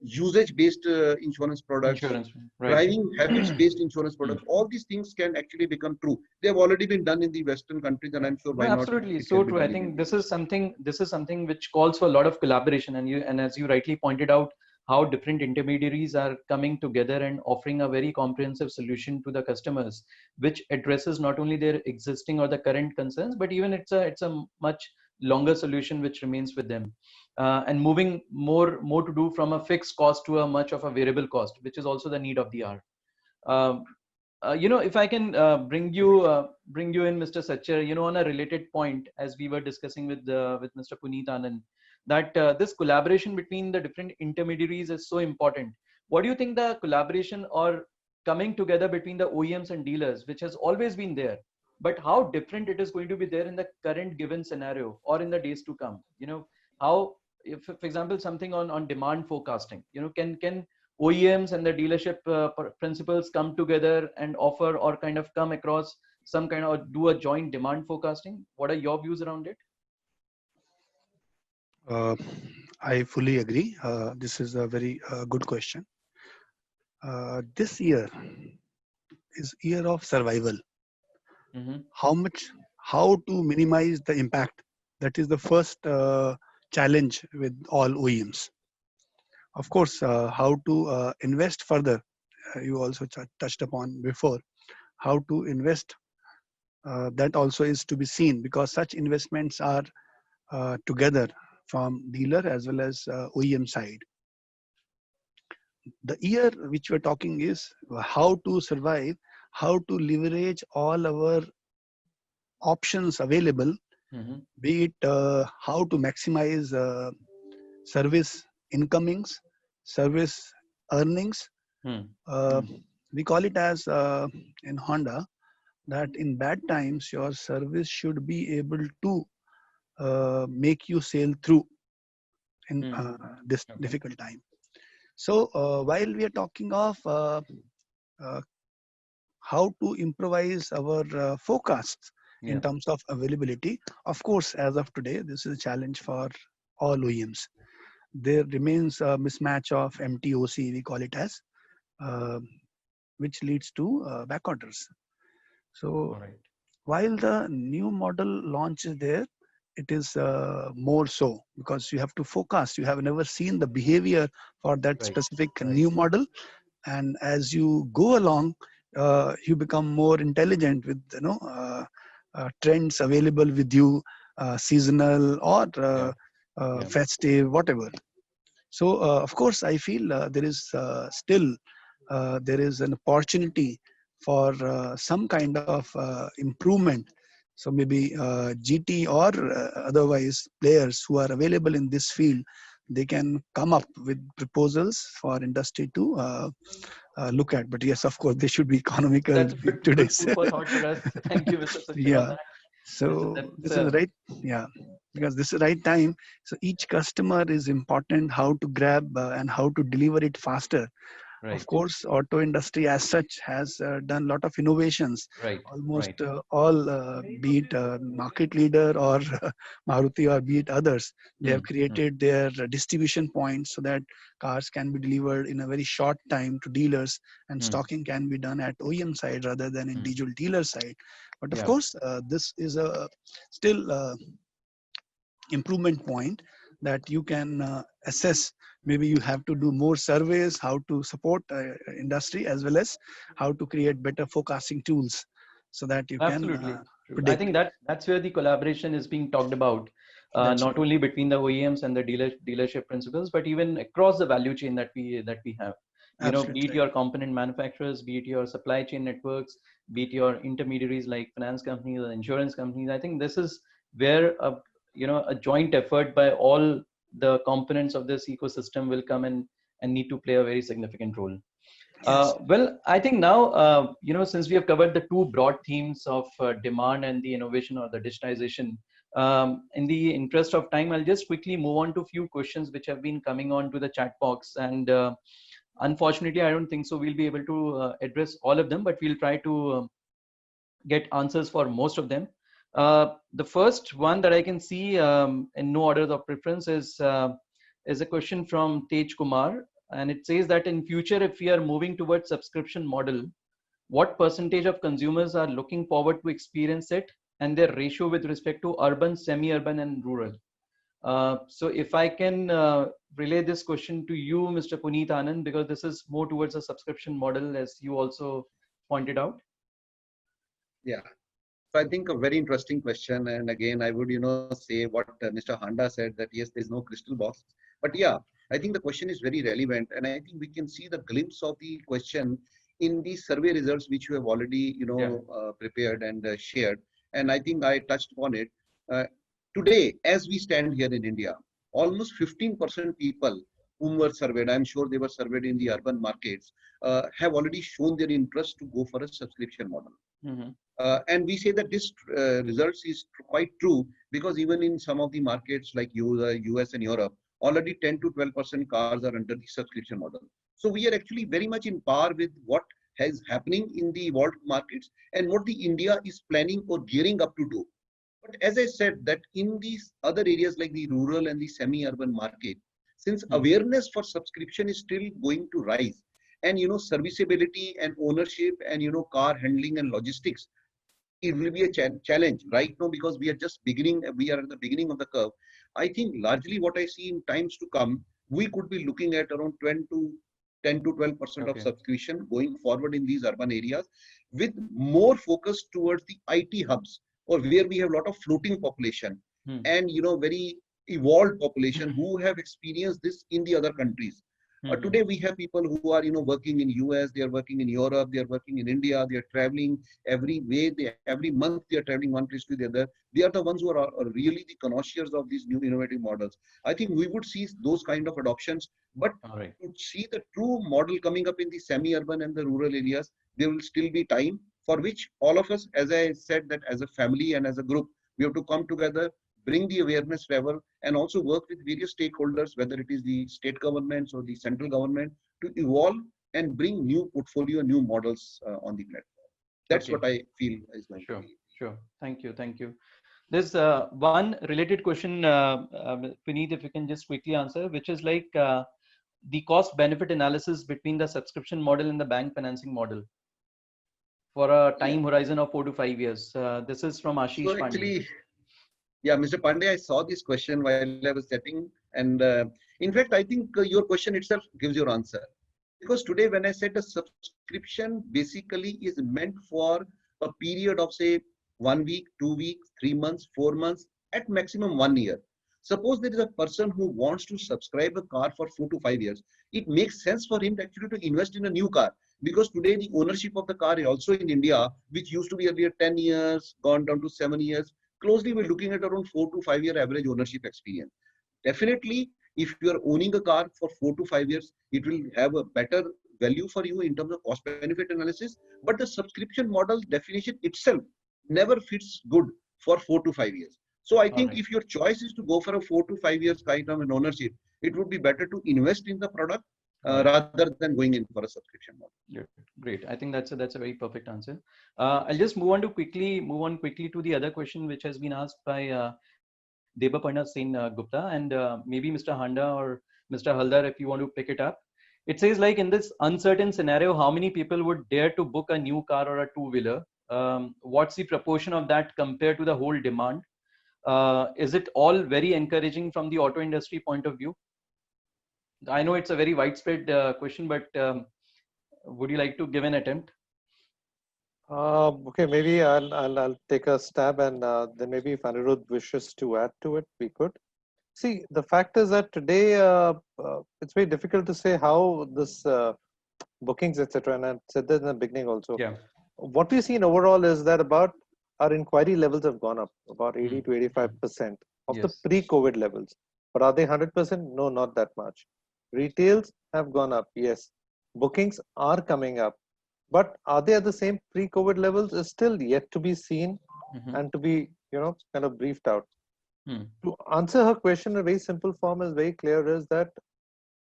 usage-based insurance products, right. driving habits-based insurance products, all these things can actually become true. They have already been done in the Western countries, and I'm sure why not? Absolutely, so true. I think this is something which calls for a lot of collaboration, and as you rightly pointed out, how different intermediaries are coming together and offering a very comprehensive solution to the customers, which addresses not only their existing or the current concerns, but even it's a much longer solution which remains with them, and moving more to do from a fixed cost to a much of a variable cost, which is also the need of the hour. If I can bring you in, Mr. Satcher, on a related point, as we were discussing with Mr. Puneet Anand, that this collaboration between the different intermediaries is so important. What do you think the collaboration or coming together between the OEMs and dealers, which has always been there, but how different it is going to be there in the current given scenario or in the days to come? How, if, for example, something on demand forecasting, can OEMs and the dealership principals come together and offer or kind of come across some kind of do a joint demand forecasting? What are your views around it? I fully agree. This is a very good question. This year is year of survival. How to minimize the impact? That is the first challenge with all OEMs. Of course, how to invest further. You also touched upon before. How to invest, that also is to be seen, because such investments are together from dealer as well as OEM side. The year which we're talking is how to survive, how to leverage all our options available, be it how to maximize service incomings, service earnings. We call it as in Honda that in bad times your service should be able to make you sail through in this difficult time. So while we are talking of how to improvise our forecasts in terms of availability, of course, as of today, this is a challenge for all OEMs. There remains a mismatch of MTOC, we call it as, which leads to back orders. So while the new model launch is there, it is more so because you have to forecast. You have never seen the behavior for that specific new model, and as you go along, you become more intelligent with trends available with you, seasonal or festive, whatever. So of course, I feel there is still there is an opportunity for some kind of improvement. So maybe GT or otherwise players who are available in this field, they can come up with proposals for industry to look at. But yes, of course, they should be economical. That's a good food for thought for us. Thank you, Mr. Satcher. Yeah. So this is right. Yeah, because this is right time. So each customer is important. How to grab and how to deliver it faster. Of course, auto industry as such has done a lot of innovations. Almost all, be it market leader or Maruti or be it others, they have created their distribution points so that cars can be delivered in a very short time to dealers, and stocking can be done at OEM side rather than individual dealer side. But of course, this is a still improvement point that you can assess. Maybe you have to do more surveys, how to support industry, as well as how to create better forecasting tools so that you can predict. I think that's where the collaboration is being talked about, not only between the OEMs and the dealership principals, but even across the value chain that we have. Be it your component manufacturers, be it your supply chain networks, be it your intermediaries like finance companies or insurance companies. I think this is where a joint effort by all the components of this ecosystem will come in and need to play a very significant role. Yes. Well, I think now, since we have covered the two broad themes of demand and the innovation or the digitization, in the interest of time, I'll just quickly move on to a few questions which have been coming on to the chat box. And unfortunately, I don't think so we'll be able to address all of them, but we'll try to get answers for most of them. The first one that I can see in no order of preference is a question from Tej Kumar, and it says that in future, if we are moving towards subscription model, what percentage of consumers are looking forward to experience it, and their ratio with respect to urban, semi-urban, and rural? So if I can relay this question to you, Mr. Puneet Anand, because this is more towards a subscription model, as you also pointed out. Yeah. So I think a very interesting question. And again, I would, say what Mr. Handa said, that yes, there's no crystal box. But yeah, I think the question is very relevant. And I think we can see the glimpse of the question in the survey results, which you have already, prepared and shared. And I think I touched upon it. Today, as we stand here in India, almost 15% people whom were surveyed, I'm sure they were surveyed in the urban markets, have already shown their interest to go for a subscription model. Mm-hmm. And we say that this results is quite true, because even in some of the markets like US and Europe, already 10 to 12% cars are under the subscription model. So we are actually very much in par with what is happening in the evolved markets and what the India is planning or gearing up to do. But as I said, that in these other areas like the rural and the semi-urban market, since awareness for subscription is still going to rise, and serviceability and ownership and car handling and logistics, it will be a challenge right now, because we are just beginning. We are at the beginning of the curve. I think largely what I see in times to come, we could be looking at around 10 to 12% of subscription going forward in these urban areas, with more focus towards the IT hubs, or where we have a lot of floating population and very evolved population who have experienced this in the other countries. Today we have people who are working in US, they are working in Europe, they are working in India, they are traveling every month they are traveling one place to the other. They are the ones who are really the connoisseurs of these new innovative models. I think we would see those kind of adoptions, but to see the true model coming up in the semi-urban and the rural areas, there will still be time, for which all of us, as I said, that as a family and as a group, we have to come together, bring the awareness level, and also work with various stakeholders, whether it is the state governments or the central government, to evolve and bring new portfolio, new models on the platform. That's what I feel is going to be. Sure. Thank you. There's one related question, Puneet, if you can just quickly answer, which is like the cost benefit analysis between the subscription model and the bank financing model for a time horizon of 4 to 5 years. This is from Ashish Pandey. Actually, yeah, Mr. Pandey, I saw this question while I was chatting, and in fact, I think your question itself gives your answer. Because today, when I said a subscription basically is meant for a period of, say, 1 week, 2 weeks, 3 months, 4 months, at maximum 1 year. Suppose there is a person who wants to subscribe a car for 4 to 5 years. It makes sense for him actually to invest in a new car, because today the ownership of the car is also in India, which used to be earlier 10 years, gone down to 7 years. Closely, we're looking at around 4 to 5 year average ownership experience. Definitely, if you are owning a car for 4 to 5 years, it will have a better value for you in terms of cost benefit analysis. But the subscription model definition itself never fits good for 4 to 5 years. So I think if your choice is to go for a 4 to 5 years kind of an ownership, it would be better to invest in the product rather than going in for a subscription model. Yeah, great. I think that's a very perfect answer. I'll just move on quickly to the other question which has been asked by Debaparna Sen Gupta, and maybe Mr. Handa or Mr. Haldar, if you want to pick it up. It says, like, in this uncertain scenario, how many people would dare to book a new car or a two-wheeler? What's the proportion of that compared to the whole demand? Is it all very encouraging from the auto industry point of view? I know it's a very widespread question, but would you like to give an attempt? Okay, maybe I'll take a stab, and then maybe if Anirudh wishes to add to it, we could. See, the fact is that today it's very difficult to say how this bookings, etc. And I said that in the beginning also. Yeah. What we've seen overall is that about our inquiry levels have gone up about 80 to 85% of the pre-COVID levels. But are they 100%? No, not that much. Retails have gone up, yes. Bookings are coming up. But are they at the same pre-COVID levels is still yet to be seen and to be, kind of briefed out. To answer her question in a very simple form is very clear, is that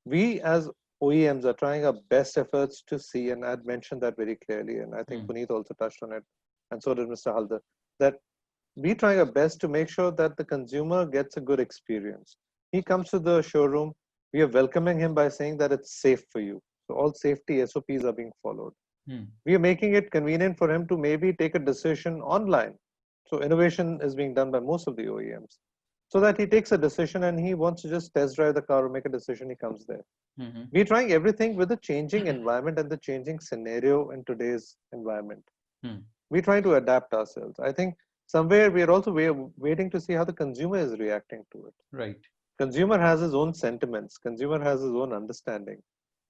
we as OEMs are trying our best efforts to see, and I'd mentioned that very clearly, and I think Puneet also touched on it, and so did Mr. Haldar, that we try our best to make sure that the consumer gets a good experience. He comes to the showroom, we are welcoming him by saying that it's safe for you. So all safety SOPs are being followed. We are making it convenient for him to maybe take a decision online. So innovation is being done by most of the OEMs. So that he takes a decision and he wants to just test drive the car or make a decision, he comes there. We're trying everything with the changing environment and the changing scenario in today's environment. We're trying to adapt ourselves. I think somewhere we are also waiting to see how the consumer is reacting to it. Right. Consumer has his own sentiments. Consumer has his own understanding.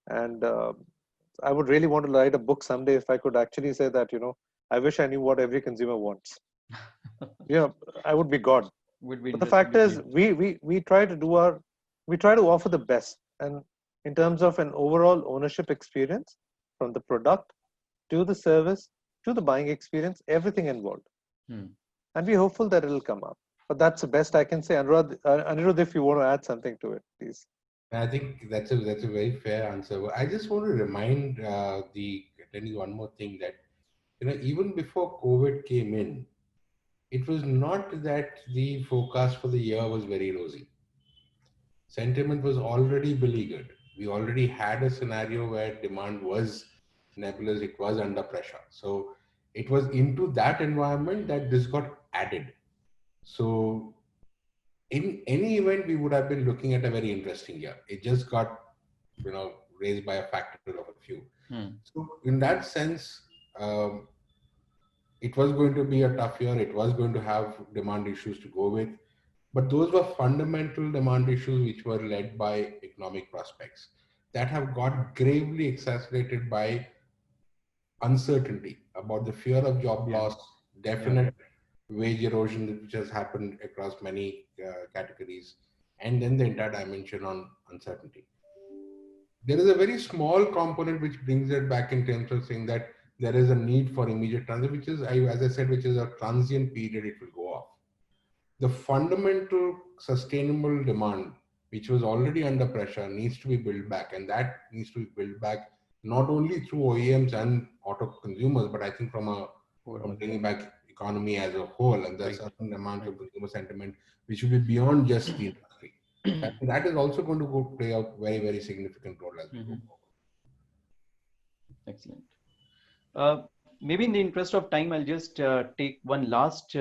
And I would really want to write a book someday if I could actually say that, I wish I knew what every consumer wants. I would be God. But the fact is, we try to offer the best. And in terms of an overall ownership experience, from the product to the service to the buying experience, everything involved. And we're hopeful that it'll come up. But that's the best I can say. Anirudh, if you want to add something to it, please. I think that's a very fair answer. I just want to remind the attendees one more thing that even before COVID came in, it was not that the forecast for the year was very rosy. Sentiment was already beleaguered. We already had a scenario where demand was nebulous, it was under pressure. So it was into that environment that this got added. So in any event, we would have been looking at a very interesting year. It just got, raised by a factor of a few. So in that sense, it was going to be a tough year. It was going to have demand issues to go with, but those were fundamental demand issues which were led by economic prospects that have got gravely exacerbated by uncertainty about the fear of job loss, definite wage erosion which has happened across many categories, and then the entire dimension on uncertainty. There is a very small component which brings it back in terms of saying that there is a need for immediate transit, which is, as I said, which is a transient period, it will go off. The fundamental sustainable demand, which was already under pressure, needs to be built back. And that needs to be built back not only through OEMs and auto consumers, but I think from bringing back economy as a whole. And there's a certain amount of consumer sentiment, which will be beyond just the industry. And that is also going to play out very, very significant role as we go forward. Excellent. Maybe in the interest of time, I'll just take one last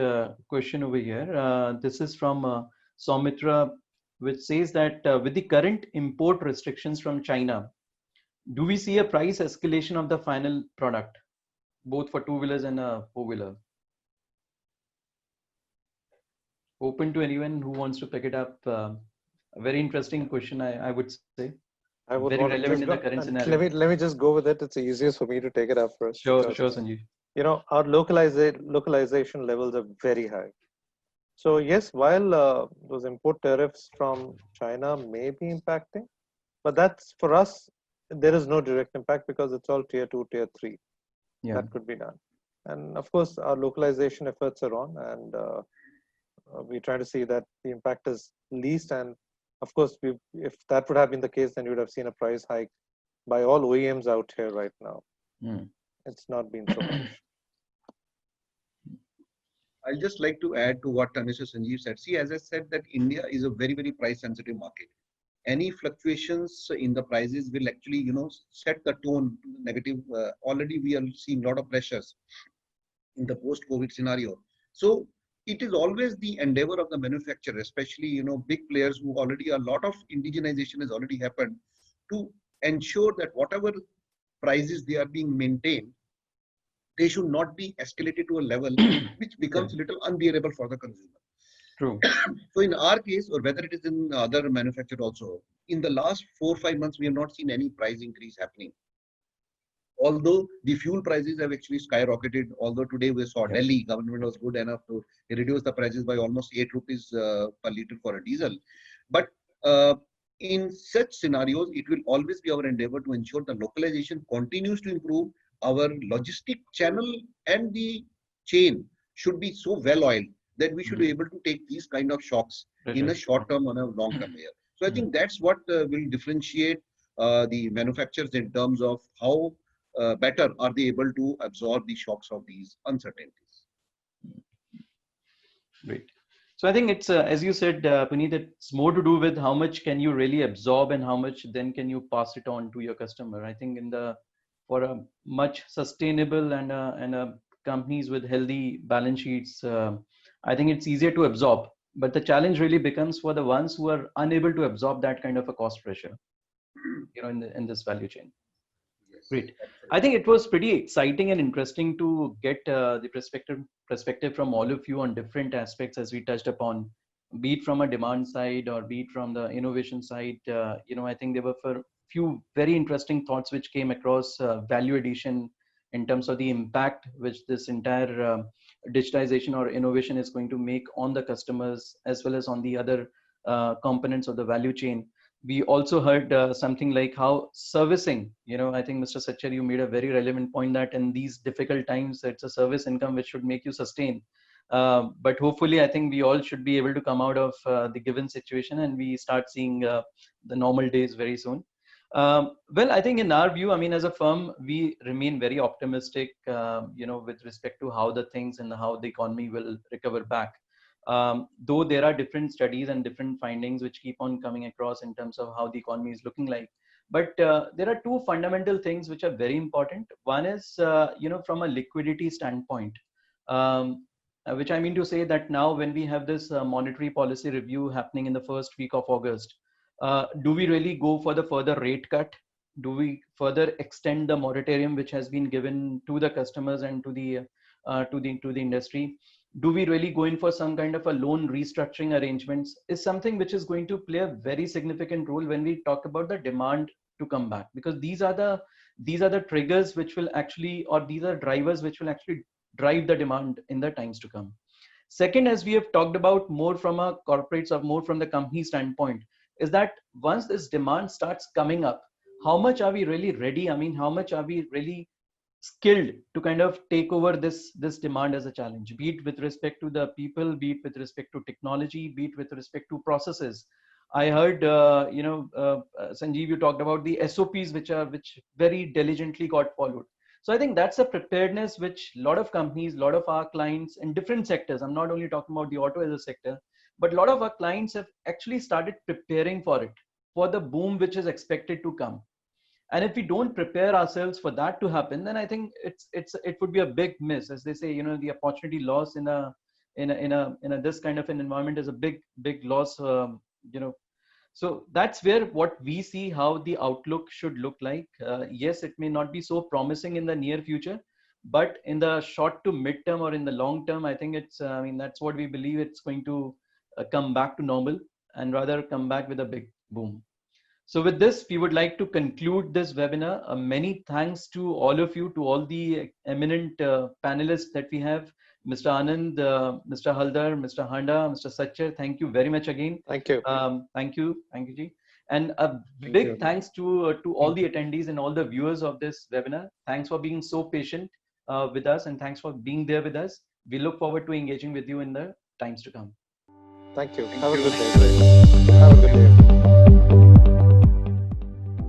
question over here. This is from Soumitra, which says that with the current import restrictions from China, do we see a price escalation of the final product, both for two-wheelers and a four-wheeler? Open to anyone who wants to pick it up. A very interesting question, I would say. Very relevant in the current scenario. Let me just go with it. It's the easiest for me to take it up first. Sure, Sanjeev. Our localization levels are very high. So yes, while those import tariffs from China may be impacting, but that's for us, there is no direct impact because it's all tier 2, tier 3 that could be done. And of course, our localization efforts are on, and we try to see that the impact is least. And of course, if that would have been the case, then you would have seen a price hike by all OEMs out here right now. It's not been so much. I'd just like to add to what Mr. Sanjeev said. See, as I said, that India is a very, very price sensitive market. Any fluctuations in the prices will actually, set the tone negative. Already we are seeing a lot of pressures in the post-COVID scenario. So it is always the endeavor of the manufacturer, especially, big players who already a lot of indigenization has already happened, to ensure that whatever prices they are being maintained, they should not be escalated to a level which becomes a little unbearable for the consumer. True. So in our case, or whether it is in other manufacturers also, in the last 4 or 5 months, we have not seen any price increase happening. Although the fuel prices have actually skyrocketed, although today we saw Delhi government was good enough to reduce the prices by almost 8 rupees per litre for a diesel. But in such scenarios, it will always be our endeavor to ensure the localization continues to improve. Our logistic channel and the chain should be so well oiled that we should be able to take these kind of shocks in a short term or a long term year. So I think that's what will differentiate the manufacturers in terms of how better are they able to absorb the shocks of these uncertainties. Great. So I think it's, as you said, Puneet, it's more to do with how much can you really absorb and how much then can you pass it on to your customer. I think for a much sustainable and companies with healthy balance sheets, I think it's easier to absorb. But the challenge really becomes for the ones who are unable to absorb that kind of a cost pressure, in this value chain. Great. I think it was pretty exciting and interesting to get the perspective from all of you on different aspects as we touched upon, be it from a demand side or be it from the innovation side. I think there were a few very interesting thoughts which came across value addition in terms of the impact which this entire digitization or innovation is going to make on the customers as well as on the other components of the value chain. We also heard something like how servicing, I think Mr. Satcher, you made a very relevant point that in these difficult times, it's a service income which should make you sustain. But hopefully, I think we all should be able to come out of the given situation and we start seeing the normal days very soon. Well, I think in our view, as a firm, we remain very optimistic, with respect to how the things and how the economy will recover back. Though there are different studies and different findings which keep on coming across in terms of how the economy is looking like. But there are two fundamental things which are very important. One is, from a liquidity standpoint, which I mean to say that now when we have this monetary policy review happening in the first week of August, do we really go for the further rate cut? Do we further extend the moratorium which has been given to the customers and to the industry? Do we really go in for some kind of a loan restructuring arrangements is something which is going to play a very significant role when we talk about the demand to come back, because these are the triggers which will actually, or these are drivers which will actually drive the demand in the times to come. Second, as we have talked about more from a corporates or more from the company standpoint, is that once this demand starts coming up, how much are we really ready? How much are we really skilled to kind of take over this demand as a challenge, be it with respect to the people, be it with respect to technology, be it with respect to processes. I heard, Sanjeev, you talked about the SOPs which very diligently got followed. So I think that's a preparedness which a lot of companies, a lot of our clients in different sectors, I'm not only talking about the auto as a sector, but a lot of our clients have actually started preparing for it, for the boom which is expected to come. And if we don't prepare ourselves for that to happen, then I think it would be a big miss. As they say, the opportunity loss in this kind of an environment is a big loss. So that's where what we see how the outlook should look like. Yes, it may not be so promising in the near future, but in the short to mid-term or in the long term, I think that's what we believe it's going to come back to normal and rather come back with a big boom. So with this, we would like to conclude this webinar. Many thanks to all of you, to all the eminent panelists that we have, Mr. Anand, Mr. Haldar, Mr. Handa, Mr. Satcher. Thank you very much again. Thank you. Thank you, Ji. And a big thanks to all the attendees and all the viewers of this webinar. Thanks for being so patient with us, and thanks for being there with us. We look forward to engaging with you in the times to come. Thank you. Have a good day. Have a good day.